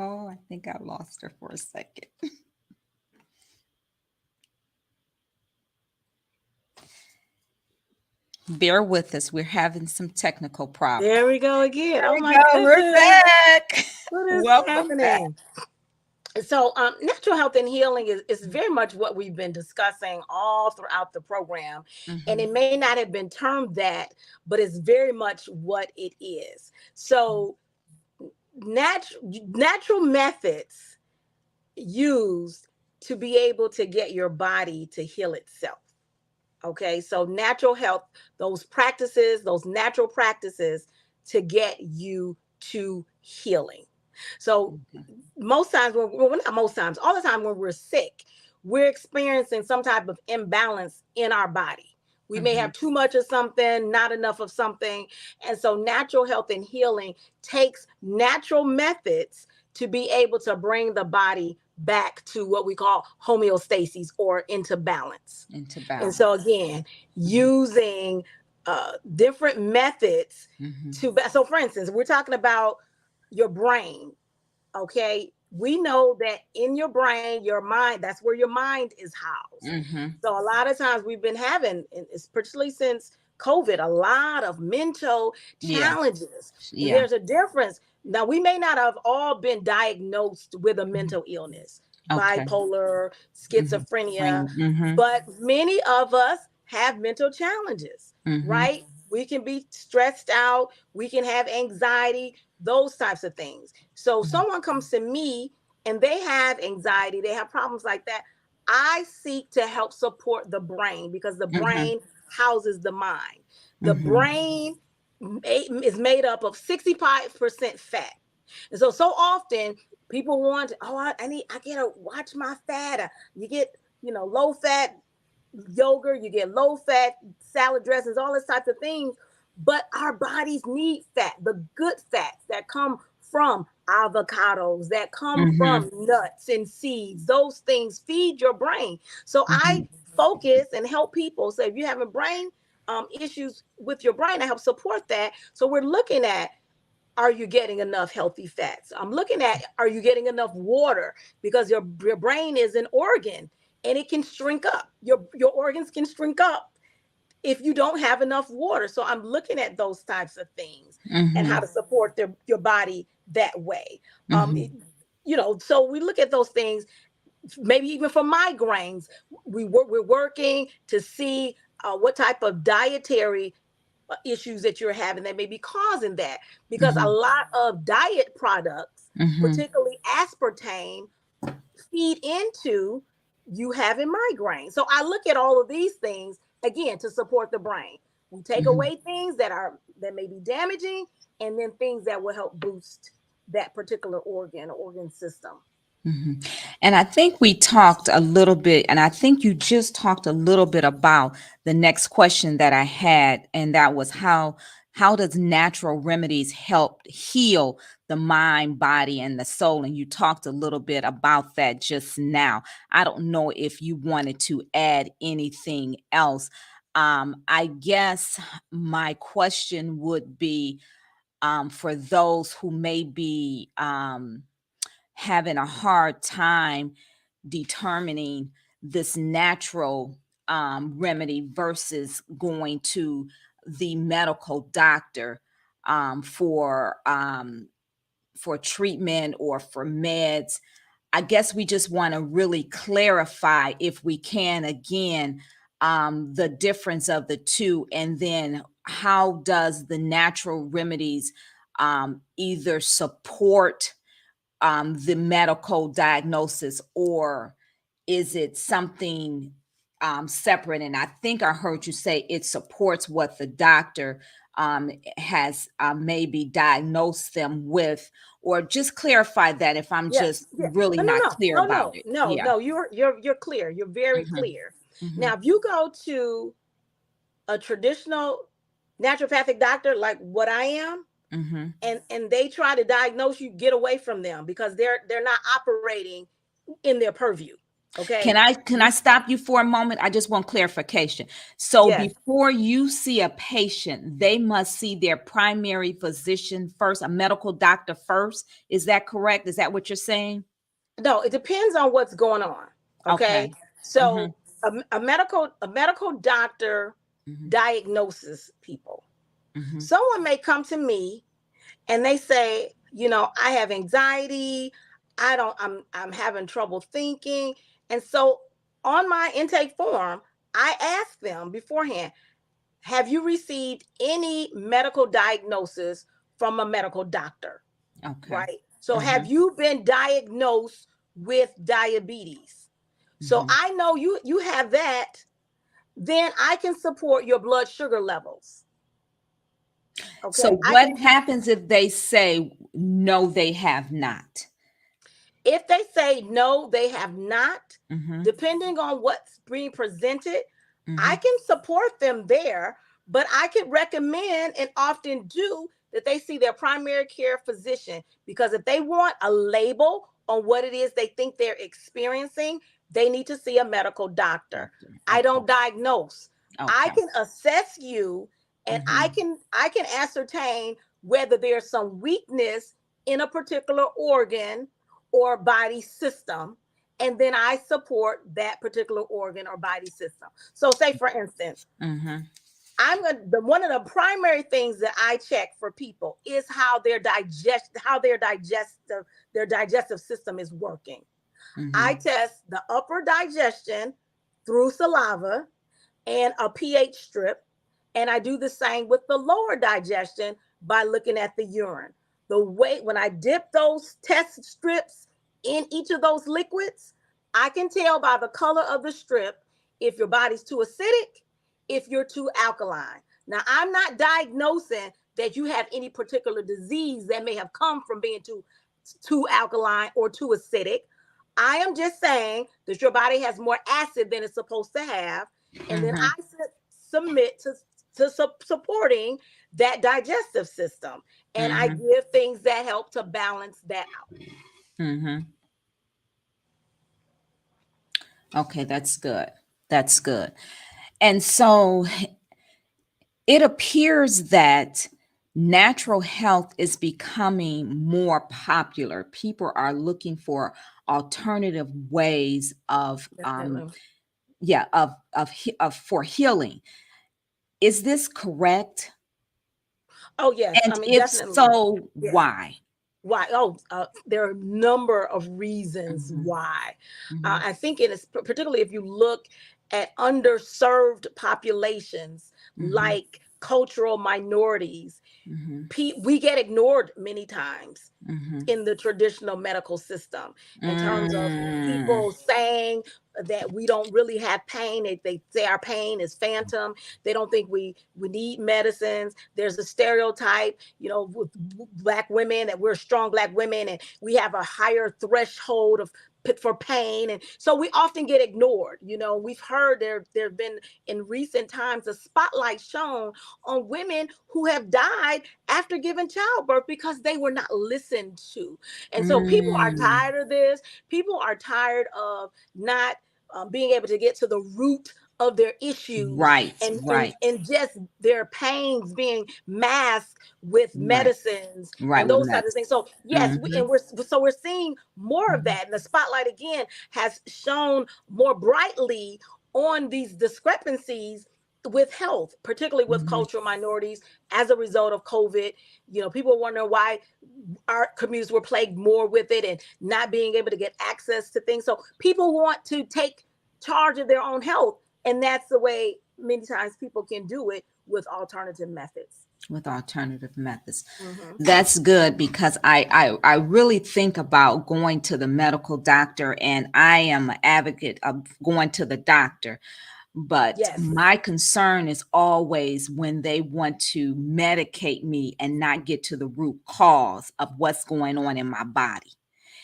S1: Oh, I think I lost her for a second. Bear with us. We're having some technical problems.
S2: There we go again.
S1: There
S2: Oh
S1: we
S2: my
S1: go.
S2: goodness.
S1: We're back.
S2: What is
S1: Welcome
S2: happening? So natural health and healing is very much what we've been discussing all throughout the program. And it may not have been termed that, but it's very much what it is. So natural methods used to be able to get your body to heal itself. Okay, so natural health, those practices, those natural practices to get you to healing. So most times, well, not most times, all the time when we're sick, we're experiencing some type of imbalance in our body. We may have too much of something, not enough of something. And so natural health and healing takes natural methods to be able to bring the body back to what we call homeostasis or into balance. And so again, using different methods
S1: Mm-hmm.
S2: so for instance, we're talking about your brain. Okay, we know that in your brain, your mind, that's where your mind is housed.
S1: Mm-hmm.
S2: So a lot of times we've been having, especially since COVID, a lot of mental
S1: Yeah.
S2: challenges. And
S1: Yeah.
S2: there's a difference. Now, we may not have all been diagnosed with a
S1: Mm-hmm.
S2: mental illness,
S1: Okay.
S2: bipolar,
S1: Mm-hmm.
S2: schizophrenia,
S1: Mm-hmm.
S2: but many of us have mental challenges,
S1: Mm-hmm.
S2: right? We can be stressed out, we can have anxiety, those types of things. So someone comes to me and they have anxiety, they have problems like that. I seek to help support the brain because the
S1: Mm-hmm.
S2: brain houses the mind. The
S1: Mm-hmm.
S2: brain is made up of 65% fat. And so often people want, oh, I gotta watch my fat. You get, low fat yogurt, you get low fat salad dressings, all this types of things. But our bodies need fat, the good fats that come from avocados, that come
S1: Mm-hmm.
S2: from nuts and seeds. Those things feed your brain. So
S1: Mm-hmm.
S2: I focus and help people. So if you're having brain issues with your brain, I help support that. So we're looking at, are you getting enough healthy fats? I'm looking at, are you getting enough water? Because your brain is an organ and it can shrink up. Your organs can shrink up if you don't have enough water. So I'm looking at those types of things and
S1: Mm-hmm.
S2: how to support your body that way. Um,
S1: Mm-hmm.
S2: it- so we look at those things, maybe even for migraines, we're working to see what type of dietary issues that you're having that may be causing that, because a
S1: Mm-hmm.
S2: lot of diet products,
S1: Mm-hmm.
S2: particularly aspartame, feed into you having migraine. So I look at all of these things again to support the brain. We take
S1: Mm-hmm.
S2: away things that may be damaging, and then things that will help boost that particular organ system.
S1: Mm-hmm. And I think we talked a little bit, and I think you just talked a little bit about the next question that I had, and that was how does natural remedies help heal the mind, body, and the soul? And you talked a little bit about that just now. I don't know if you wanted to add anything else. I guess my question would be, for those who may be having a hard time determining this natural remedy versus going to the medical doctor um, for um, for treatment or for meds. I guess we just want to really clarify, if we can, again, the difference of the two, and then how does the natural remedies either support the medical diagnosis, or is it something separate? And I think I heard you say it supports what the doctor has maybe diagnosed them with, or just clarify that if I'm
S2: Yes.
S1: just
S2: Yeah.
S1: really
S2: No, no,
S1: not
S2: no,
S1: clear
S2: no,
S1: about
S2: no,
S1: it.
S2: no,
S1: Yeah.
S2: no. You're clear. You're very
S1: Hmm.
S2: clear.
S1: Hmm.
S2: Now, if you go to a traditional naturopathic doctor like what I am,
S1: Hmm.
S2: and they try to diagnose you, get away from them because they're not operating in their purview. Okay.
S1: Can I stop you for a moment? I just want clarification. So
S2: Yes.
S1: before you see a patient, they must see their primary physician first, a medical doctor first. Is that correct? Is that what you're saying?
S2: No, it depends on what's going on. Okay.
S1: Okay.
S2: So
S1: Mhm.
S2: a medical doctor
S1: Mhm.
S2: diagnoses people.
S1: Mhm.
S2: Someone may come to me and they say, I have anxiety. I'm having trouble thinking. And so on my intake form, I ask them beforehand, have you received any medical diagnosis from a medical doctor?
S1: Okay.
S2: Right? So have
S1: Mhm.
S2: you been diagnosed with diabetes? So
S1: Mhm.
S2: I know you have that, then I can support your blood sugar levels.
S1: So
S2: Okay? I can.
S1: what happens if they say no, they have not?
S2: If they say no, they have not,
S1: Mhm.
S2: depending on what's being presented, I
S1: Mhm.
S2: can support them there, but I could recommend and often do that they see their primary care physician, because if they want a label on what it is they think they're experiencing, they need to see a medical doctor.
S1: Doctor.
S2: I
S1: Okay.
S2: don't diagnose. I
S1: Okay.
S2: can assess you and
S1: Mm-hmm.
S2: I can ascertain whether there's some weakness in a particular organ or body system, and then I support that particular organ or body system. So say for instance,
S1: Mm-hmm.
S2: one of the primary things that I check for people is how their digestive system is working. I
S1: Mm-hmm.
S2: test the upper digestion through saliva and a pH strip, and I do the same with the lower digestion by looking at the urine. The way when I dip those test strips in each of those liquids, I can tell by the color of the strip if your body's too acidic, if you're too alkaline. Now, I'm not diagnosing that you have any particular disease that may have come from being too alkaline or too acidic. I am just saying that your body has more acid than it's supposed to have, and then
S1: Mm-hmm.
S2: I submit to supporting that digestive system, and I
S1: Mm-hmm.
S2: give things that help to balance that out.
S1: Mm-hmm. Okay, that's good. That's good. And so it appears that natural health is becoming more popular. People are looking for alternative ways of
S2: Definitely.
S1: yeah, of for healing. Is this correct?
S2: Oh yes, I
S1: And
S2: mean
S1: if
S2: definitely.
S1: so,
S2: Yeah.
S1: why?
S2: Why? Oh, there are a number of reasons
S1: Mhm,
S2: why.
S1: mhm,
S2: I think it is particularly if you look at underserved populations
S1: mhm,
S2: like cultural minorities,
S1: mhm,
S2: we get ignored many times
S1: mhm.
S2: in the traditional medical system in terms of
S1: Mm,
S2: people saying that we don't really have pain. They say our pain is phantom. They don't think we need medicines. There's a stereotype, with black women, that we're strong black women and we have a higher threshold of for pain, and so we often get ignored. We've heard there've been in recent times a spotlight shown on women who have died after giving childbirth because they were not listened to. And so people are
S1: mm.
S2: tired of this. People are tired of not being able to get to the root of their issues,
S1: Right, right,
S2: and just their pains being masked with
S1: right,
S2: medicines
S1: right.
S2: and
S1: With
S2: those types of
S1: medicine.
S2: things. So yes,
S1: Mhm,
S2: we're seeing more of
S1: mhm,
S2: that, and the spotlight again has shown more brightly on these discrepancies with health, particularly with
S1: mhm.
S2: cultural minorities as a result of COVID. People wonder why our communities were plagued more with it and not being able to get access to things. So people want to take charge of their own health. And that's the way many times people can do it with alternative methods.
S1: With alternative methods.
S2: Hmm.
S1: That's good because I really think about going to the medical doctor, and I am an advocate of going to the doctor. But
S2: Yes.
S1: my concern is always when they want to medicate me and not get to the root cause of what's going on in my body.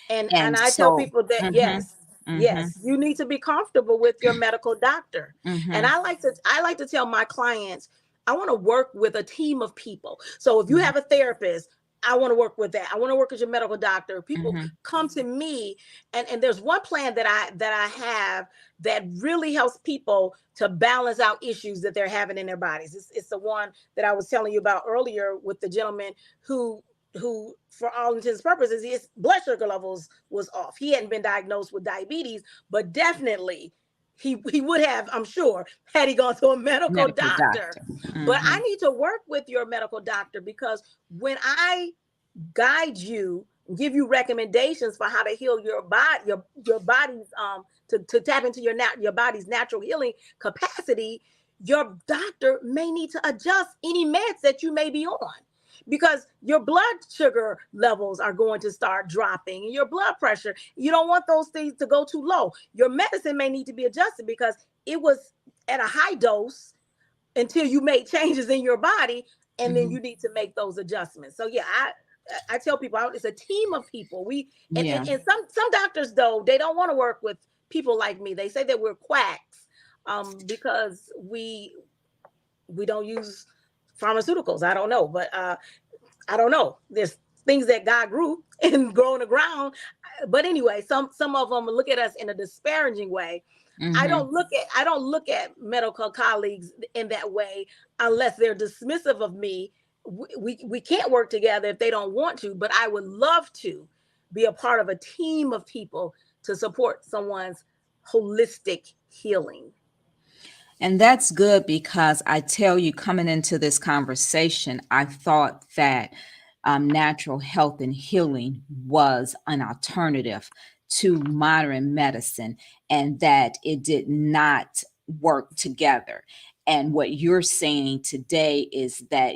S2: And
S1: And
S2: I tell
S1: so,
S2: people that
S1: mhm, mhm,
S2: yes, you need to be comfortable with your medical doctor. And
S1: mhm,
S2: I like to tell my clients, I want to work with a team of people. So if you
S1: mhm,
S2: have a therapist, I want to work with that. I want to work with your medical doctor. People
S1: mhm,
S2: come to me, and there's one plan that I have that really helps people to balance out issues that they're having in their bodies. It's the one that I was telling you about earlier with the gentleman who for all intents and purposes his blood sugar levels was off. He hadn't been diagnosed with diabetes, but definitely he would have, I'm sure, had he gone to a medical
S1: medical
S2: doctor.
S1: doctor.
S2: But I
S1: Mhm,
S2: need to work with your medical doctor, because when I guide you, give you recommendations for how to heal your body, your body's to tap into your body's natural healing capacity, your doctor may need to adjust any meds that you may be on, because your blood sugar levels are going to start dropping, and your blood pressure, you don't want those things to go too low. Your medicine may need to be adjusted because it was at a high dose until you make changes in your body, and then
S1: mhm.
S2: you need to make those adjustments. So yeah, I tell people it's a team of people. We
S1: Yeah,
S2: and some doctors, though, they don't want to work with people like me. They say that we're quacks, because we don't use pharmaceuticals. I don't know, but I don't know. There's things that God grew and grow in the ground. But anyway, some of them look at us in a disparaging way.
S1: Mm-hmm.
S2: I don't look at medical colleagues in that way unless they're dismissive of me. We can't work together if they don't want to, but I would love to be a part of a team of people to support someone's holistic healing.
S1: And that's good because I tell you, coming into this conversation, I thought that natural health and healing was an alternative to modern medicine and that it did not work together. And what you're saying today is that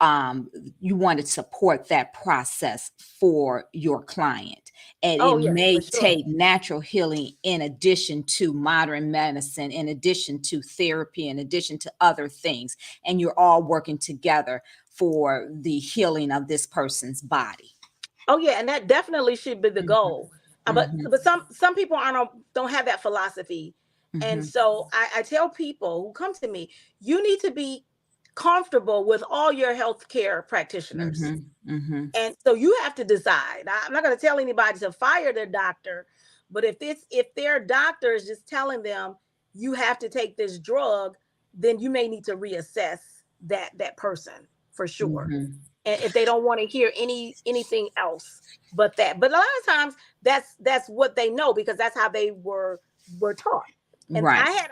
S1: um, you want to support that process for your client. And
S2: Oh
S1: it
S2: yes,
S1: may
S2: for sure.
S1: take natural healing in addition to modern medicine, in addition to therapy, in addition to other things. And you're all working together for the healing of this person's body.
S2: Oh yeah, and that definitely should be the
S1: Mhm,
S2: goal.
S1: mhm,
S2: But some people aren't don't have that philosophy, and
S1: mhm,
S2: so I tell people who come to me, you need to be comfortable with all your healthcare practitioners,
S1: mhm, mhm.
S2: and so you have to decide. I'm not going to tell anybody to fire their doctor, but if their doctor is just telling them you have to take this drug, then you may need to reassess that person for sure.
S1: Mhm.
S2: And if they don't want to hear anything else but that. But a lot of times that's what they know because that's how they were taught. And
S1: Right.
S2: I had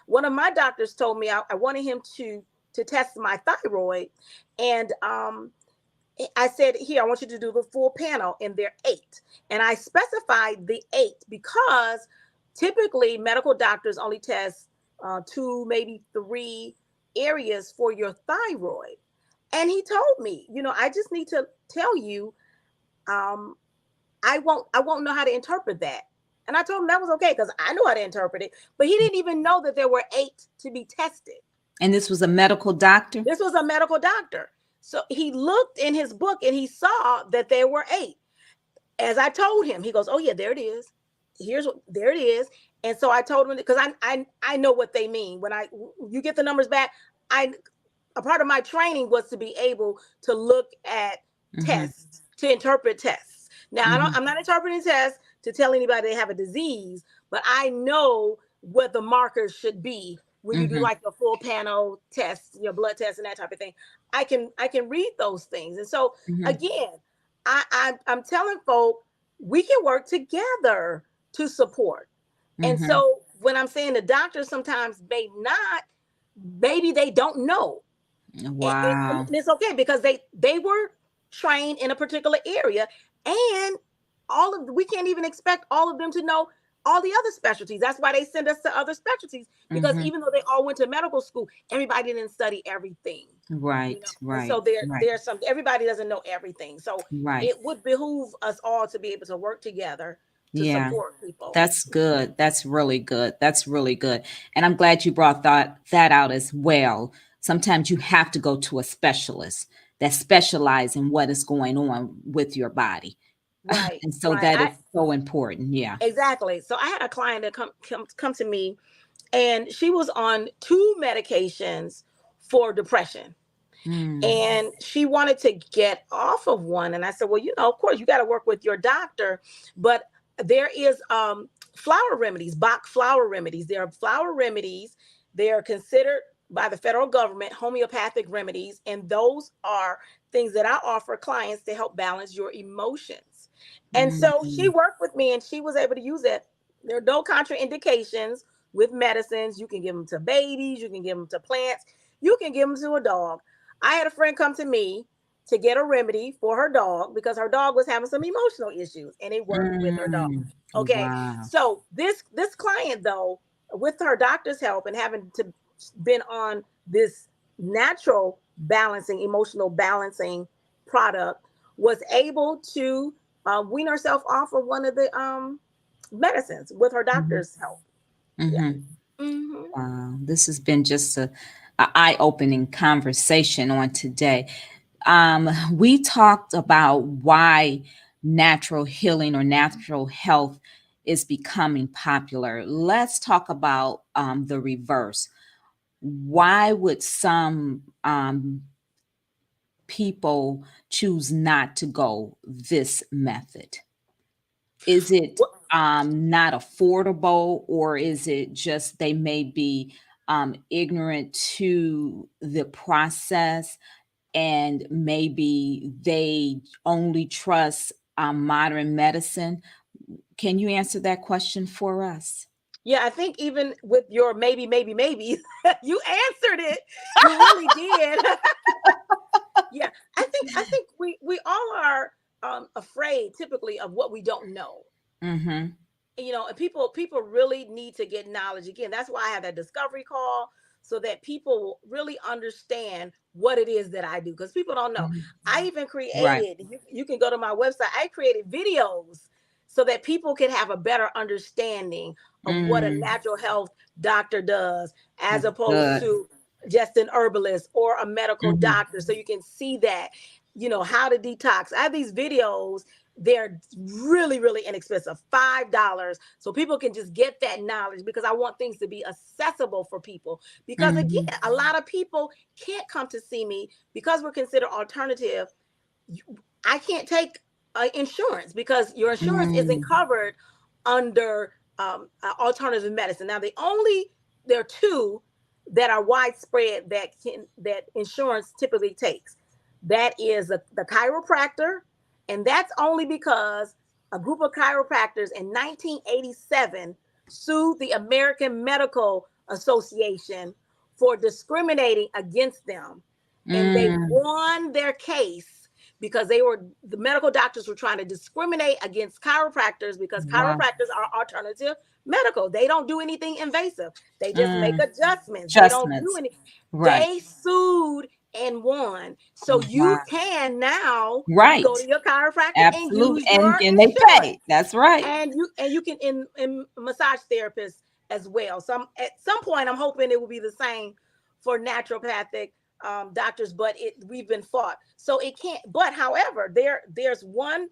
S2: one of my doctors told me I wanted him to test my thyroid, and I said, here, I want you to do the full panel, and they're 8. And I specified the 8 because typically medical doctors only test 2, maybe 3 areas for your thyroid. And he told me, I just need to tell you, um, I won't know how to interpret that. And I told him that was okay because I know how to interpret it. But he didn't even know that there were 8 to be tested.
S1: And this was a medical doctor?
S2: This was a medical doctor. So he looked in his book and he saw that there were 8. As I told him, he goes, "Oh yeah, there it is. There it is." And so I told him because I know what they mean when you get the numbers back. I A part of my training was to be able to look at
S1: Mhm,
S2: tests, to interpret tests. Now
S1: mhm,
S2: I'm not interpreting tests to tell anybody they have a disease, but I know what the markers should be when you do
S1: mhm,
S2: like the full panel test, your blood test and that type of thing. I can read those things. And so
S1: mhm,
S2: again, I'm telling folk we can work together to support. And
S1: mhm.
S2: so when I'm saying the doctors sometimes may not, maybe they don't know, and
S1: Wow.
S2: it's okay because they were trained in a particular area, and we can't even expect all of them to know all the other specialties. That's why they send us to other specialties, because
S1: Mhm.
S2: even though they all went to medical school, everybody didn't study everything.
S1: Right,
S2: And so
S1: right, right,
S2: there's some, everybody doesn't know everything, so
S1: right.
S2: it would behoove us all to be able to work together to
S1: Yeah,
S2: support people.
S1: that's good. That's really good. That's really good. And I'm glad you brought that out as well. Sometimes you have to go to a specialist that specialize in what is going on with your body.
S2: Right,
S1: And so
S2: right.
S1: that
S2: I
S1: is so important. Yeah.
S2: Exactly. So I had a client that come to me, and she was on 2 medications for depression,
S1: Mm,
S2: and she wanted to get off of one. And I said, well, of course you got to work with your doctor, but there is flower remedies, Bach flower remedies. There are flower remedies. They are considered by the federal government homeopathic remedies, and those are things that I offer clients to help balance your emotions. And so she
S1: mm,
S2: worked with me and she was able to use it. There are no contraindications with medicines. You can give them to babies, you can give them to plants, you can give them to a dog. I had a friend come to me to get a remedy for her dog because her dog was having some emotional issues, and it worked with her dog.
S1: mm.
S2: Okay.
S1: Wow.
S2: So this client though, with her doctor's help and having to been on this natural balancing, emotional balancing product, was able to wean herself off of one of the medicines with her
S1: Mhm,
S2: doctor's help. Yeah.
S1: mhm.
S2: Hmm.
S1: Wow. This has been just a eye-opening conversation on today. We talked about why natural healing or natural health is becoming popular. Let's talk about the reverse. Why would some people choose not to go this method? Is it? not affordable, or is it just they may be ignorant to the process, and maybe they only trust modern medicine? Can you answer that question for us?
S2: Yeah, I think even with your maybe, you answered it. You really did. Yeah, I think we all are afraid typically of what we don't know.
S1: Mm-hmm.
S2: And people really need to get knowledge. Again, that's why I have that discovery call, so that people will really understand what it is that I do, because people don't know. I even
S1: Right.
S2: created, you can go to my website, I created videos so that people can have a better understanding of what a
S1: Mm,
S2: natural health doctor does, as
S1: that's
S2: opposed
S1: good.
S2: to just an herbalist or a medical
S1: Hmm.
S2: doctor. So you can see that, how to detox. I have these videos. They're really, really inexpensive, $5. So people can just get that knowledge, because I want things to be accessible for people. Because again,
S1: Hmm.
S2: a lot of people can't come to see me because we're considered alternative. I can't take insurance, because your insurance isn't
S1: Mm,
S2: covered under alternative medicine. Now, there are two that are widespread that insurance typically takes. That is the chiropractor, and that's only because a group of chiropractors in 1987 sued the American Medical Association for discriminating against them, and they
S1: mm,
S2: won their case, because the medical doctors were trying to discriminate against chiropractors, because
S1: wow.
S2: chiropractors are alternative medical. They don't do anything invasive. They just make
S1: Mm,
S2: adjustments. They don't do
S1: adjustments.
S2: any.
S1: Right.
S2: They sued and won. So
S1: Wow.
S2: you can now go
S1: Right.
S2: to your chiropractor and
S1: Absolutely.
S2: use your
S1: And they
S2: insurance.
S1: pay. That's right.
S2: And you can in massage therapists as well. So at some point, I'm hoping it will be the same for naturopathic doctors, but we've been fought, so it can't. But however, there's one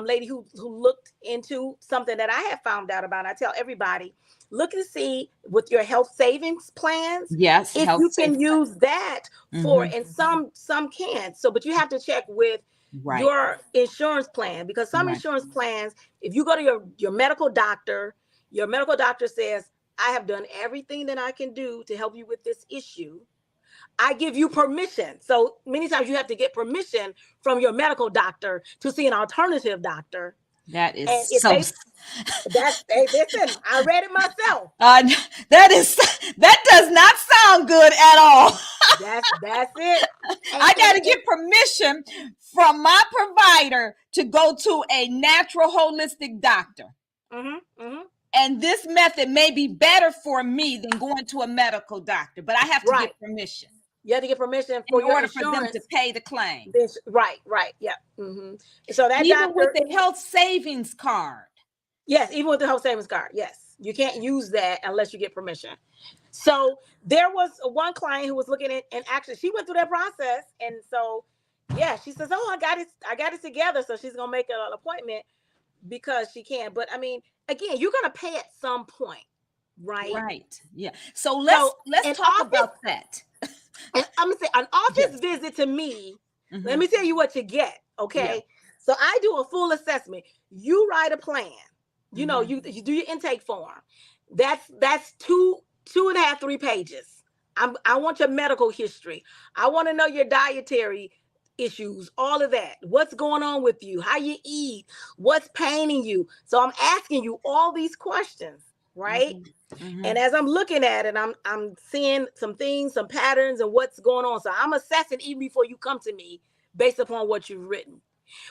S2: lady who looked into something that I have found out about. I tell everybody, look to see with your health savings plans
S1: Yes.
S2: if
S1: Health
S2: you
S1: safe.
S2: can use that for,
S1: Hmm.
S2: and some can't. So, but you have to check with
S1: Right.
S2: your insurance plan, because some
S1: Right.
S2: insurance plans, if you go to your medical doctor, your medical doctor says, I have done everything that I can do to help you with this issue. I give you permission. So many times you have to get permission from your medical doctor to see an alternative doctor.
S1: That is
S2: And if
S1: so.
S2: hey, listen, I read it myself.
S1: Uh, that is that does not sound good at all.
S2: That's it. And
S1: I got to
S2: it
S1: get permission from my provider to go to a natural holistic doctor.
S2: mm-hmm, mm-hmm,
S1: And this method may be better for me than going to a medical doctor, but I have to
S2: right.
S1: get permission
S2: You have to get permission
S1: in
S2: for your
S1: order for them to
S2: insurance.
S1: pay the claim.
S2: Right, yeah. So that
S1: Even with
S2: doctor,
S1: the health savings card.
S2: yes, even with the health savings card, yes, you can't use that unless you get permission. So there was one client who was looking at, and actually she went through that process, and so yeah, she says, "Oh, I got it together." So she's gonna make an appointment because she can. But I mean, again, you're gonna pay at some point, right?
S1: Right. Yeah. So
S2: So
S1: let's
S2: an
S1: talk
S2: office,
S1: about that.
S2: and I'm gonna say an office
S1: Yes.
S2: visit to me. Let
S1: Hmm.
S2: me tell you what you get,
S1: Yeah.
S2: okay? So I do a full assessment. You write a plan.
S1: Hmm.
S2: You do your intake form. That's two and a half, 3 pages. I want your medical history. I want to know your dietary issues, all of that. What's going on with you? How you eat? What's paining you? So I'm asking you all these questions, right?
S1: Hmm. Hmm.
S2: And as I'm looking at it, I'm seeing some things, some patterns, and what's going on. So I'm assessing even before you come to me based upon what you've written.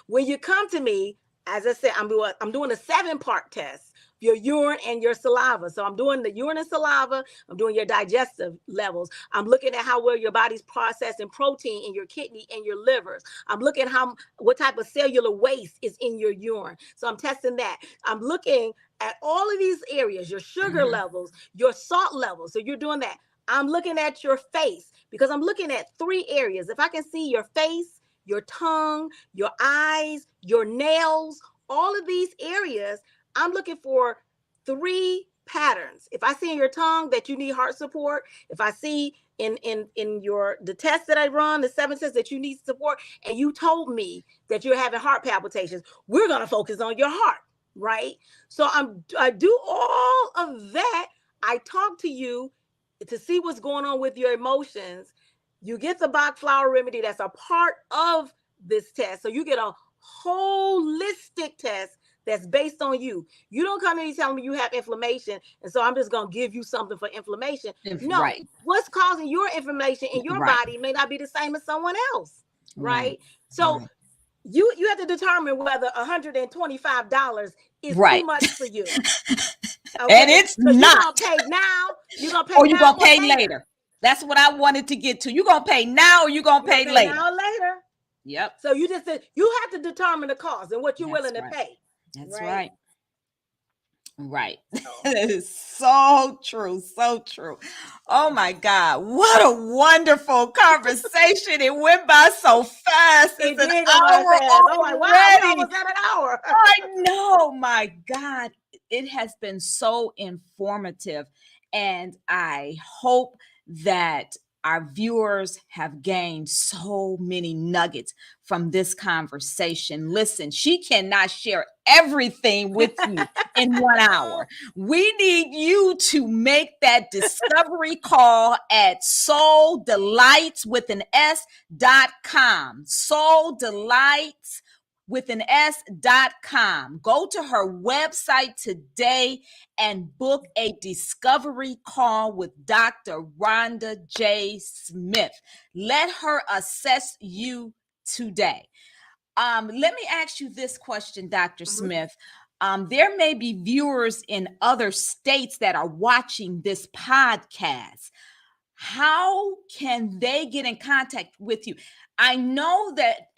S2: When you come to me, as I said, I'm doing a 7-part test, your urine and your saliva. So I'm doing the urine and saliva. I'm doing your digestive levels. I'm looking at how well your body's processing protein in your kidney and your livers. I'm looking what type of cellular waste is in your urine. So I'm testing that. I'm looking at all of these areas, your sugar
S1: Hmm.
S2: levels, your salt levels. So you're doing that. I'm looking at your face, because I'm looking at 3 areas. If I can see your face, your tongue, your eyes, your nails, all of these areas, I'm looking for 3 patterns. If I see in your tongue that you need heart support, if I see in your the test that I run, the 7 tests that you need support, and you told me that you're having heart palpitations, we're gonna focus on your heart. right? So I do all of that. I talk to you to see what's going on with your emotions. You get the Bach flower remedy that's a part of this test. So you get a holistic test that's based on you. You don't come in and tell me you have inflammation, and so I'm just going to give you something for inflammation. No,
S1: Right,
S2: what's causing your inflammation in your
S1: right,
S2: body may not be the same as someone else,
S1: right,
S2: right? So
S1: right,
S2: you have to determine whether $125 is too
S1: right.
S2: much for you.
S1: And
S2: Okay,
S1: it's
S2: because you're
S1: not.
S2: gonna pay now, you're gonna pay
S1: Or you're
S2: now
S1: gonna
S2: or
S1: pay
S2: later.
S1: later. That's what I wanted to get to. You're gonna pay now or you're gonna
S2: You're gonna
S1: pay
S2: pay
S1: later.
S2: now or later.
S1: Yep.
S2: So you just said you have to determine the cost and what you're
S1: That's
S2: willing to
S1: right.
S2: pay,
S1: That's
S2: right?
S1: right. Right.
S2: So
S1: That is so true. So true. Oh my God. What a wonderful conversation. It went by so fast.
S2: it
S1: It's an
S2: did go by
S1: hour
S2: fast. I'm like, wow, we
S1: already.
S2: almost at an hour.
S1: I know. My God. It has been so informative. And I hope that our viewers have gained so many nuggets from this conversation. Listen, she cannot share everything with you in 1 hour. We need you to make that discovery call at Soul Delights with an S.com. Soul Delights with an S.com. Go to her website today and book a discovery call with Dr. Rhonda J. Smith. Let her assess you today. Let me ask you this question, Dr.
S2: Mhm.
S1: Smith. There may be viewers in other states that are watching this podcast. How can they get in contact with you? I know that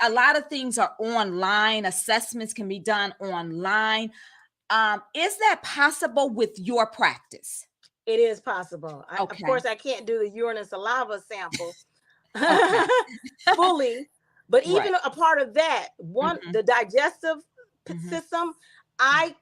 S1: a lot of things are online. Assessments can be done online. Is that possible with your practice?
S2: It is possible. Of
S1: Okay.
S2: course, I can't do the urine and saliva samples
S1: Okay.
S2: fully, but
S1: Right.
S2: even a part of that,
S1: Hmm.
S2: the digestive
S1: Hmm.
S2: system, I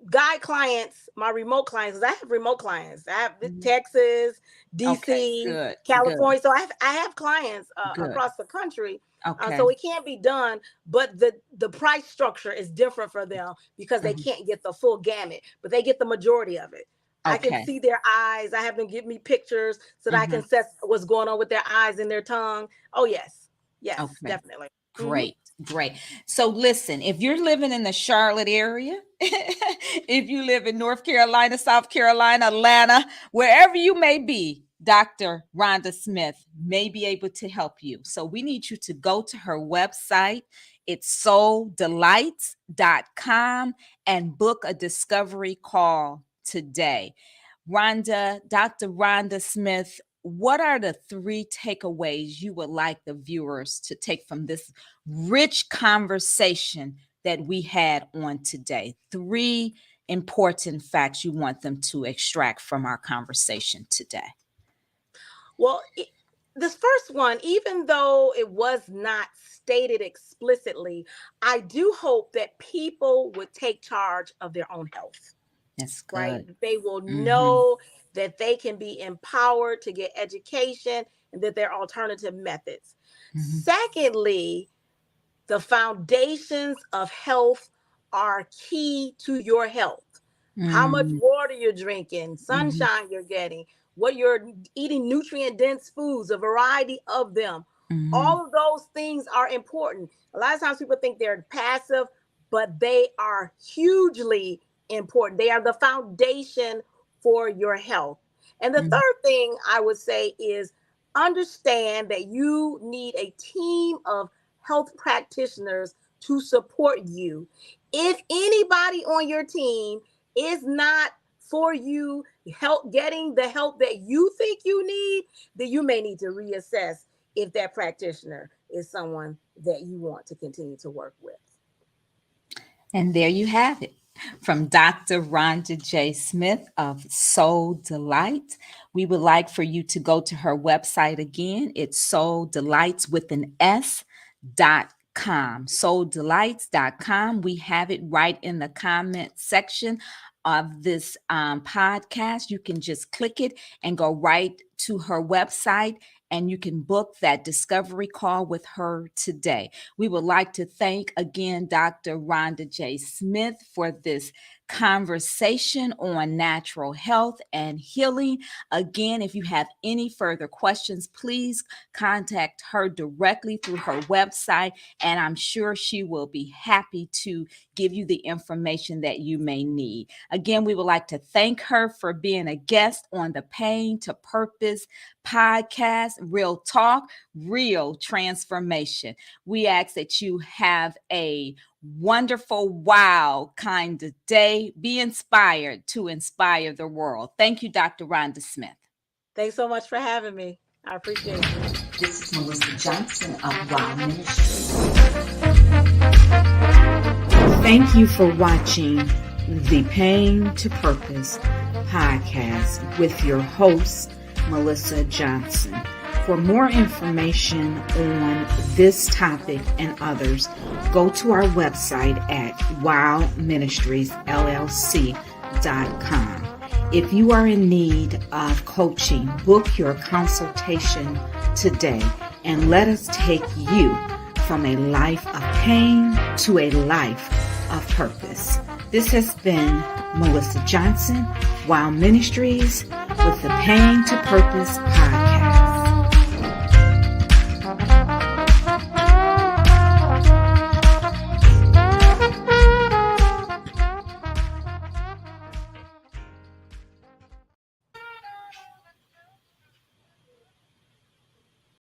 S2: guide clients, my remote clients, 'cause I have remote clients. I have
S1: Hmm.
S2: Texas,
S1: Okay.
S2: DC,
S1: Good. Good.
S2: California. So I have clients
S1: Good.
S2: across the country.
S1: Okay.
S2: So it can be done, but the price structure is different for them because they
S1: Mhm.
S2: can't get the full gamut, but they get the majority of it. I can
S1: Okay.
S2: see their eyes. I have them give me pictures so that I can
S1: Hmm.
S2: assess what's going on with their eyes and their tongue. Oh yes, yes,
S1: Okay.
S2: definitely. Hmm.
S1: Great, great. So listen, if you're living in the Charlotte area, if you live in North Carolina, South Carolina, Atlanta, wherever you may be, Dr. Rhonda Smith may be able to help you. So we need you to go to her website. It's souldelights.com and book a discovery call today. Dr. Rhonda Smith, what are the 3 takeaways you would like the viewers to take from this rich conversation that we had on today? 3 important facts you want them to extract from our conversation today.
S2: Well, this first one, even though it was not stated explicitly, I do hope that people would take charge of their own health,
S1: That's
S2: right?
S1: good.
S2: They will
S1: Mhm.
S2: know that they can be empowered to get education and that there are alternative methods.
S1: Mhm.
S2: Secondly, the foundations of health are key to your health. How much
S1: Mhm.
S2: water you're drinking,
S1: Mhm.
S2: sunshine you're getting, what you're eating, nutrient dense foods, a variety of them.
S1: Mhm.
S2: All of those things are important. A lot of times people think they're passive, but they are hugely important. They are the foundation for your health. And the
S1: Mhm.
S2: third thing I would say is understand that you need a team of health practitioners to support you. If anybody on your team is not for you help getting the help that you think you need, then you may need to reassess if that practitioner is someone that you want to continue to work with.
S1: And there you have it. From Dr. Rhonda J. Smith of Soul Delight. We would like for you to go to her website again. It's Soul Delights with an S.com. SoulDelights.com. We have it right in the comment section of this podcast, you can just click it and go right to her website, and you can book that discovery call with her today. We would like to thank again Dr. Rhonda J. Smith for this conversation on natural health and healing. Again, if you have any further questions, please contact her directly through her website, and I'm sure she will be happy to give you the information that you may need. Again, we would like to thank her for being a guest on the Pain to Purpose podcast, Real Talk, Real Transformation. We ask that you have a wonderful, wow kind of day. Be inspired to inspire the world. Thank you, Dr. Rhonda Smith.
S2: Thanks so much for having me. I appreciate it.
S3: This is Melissa Johnson of Wow Ministries. Thank you for watching the Pain to Purpose podcast with your host, Melissa Johnson. For more information on this topic and others, go to our website at wowministriesllc.com. If you are in need of coaching, book your consultation today and let us take you from a life of pain to a life of purpose. This has been Melissa Johnson, Wow Ministries, with the Pain to Purpose podcast.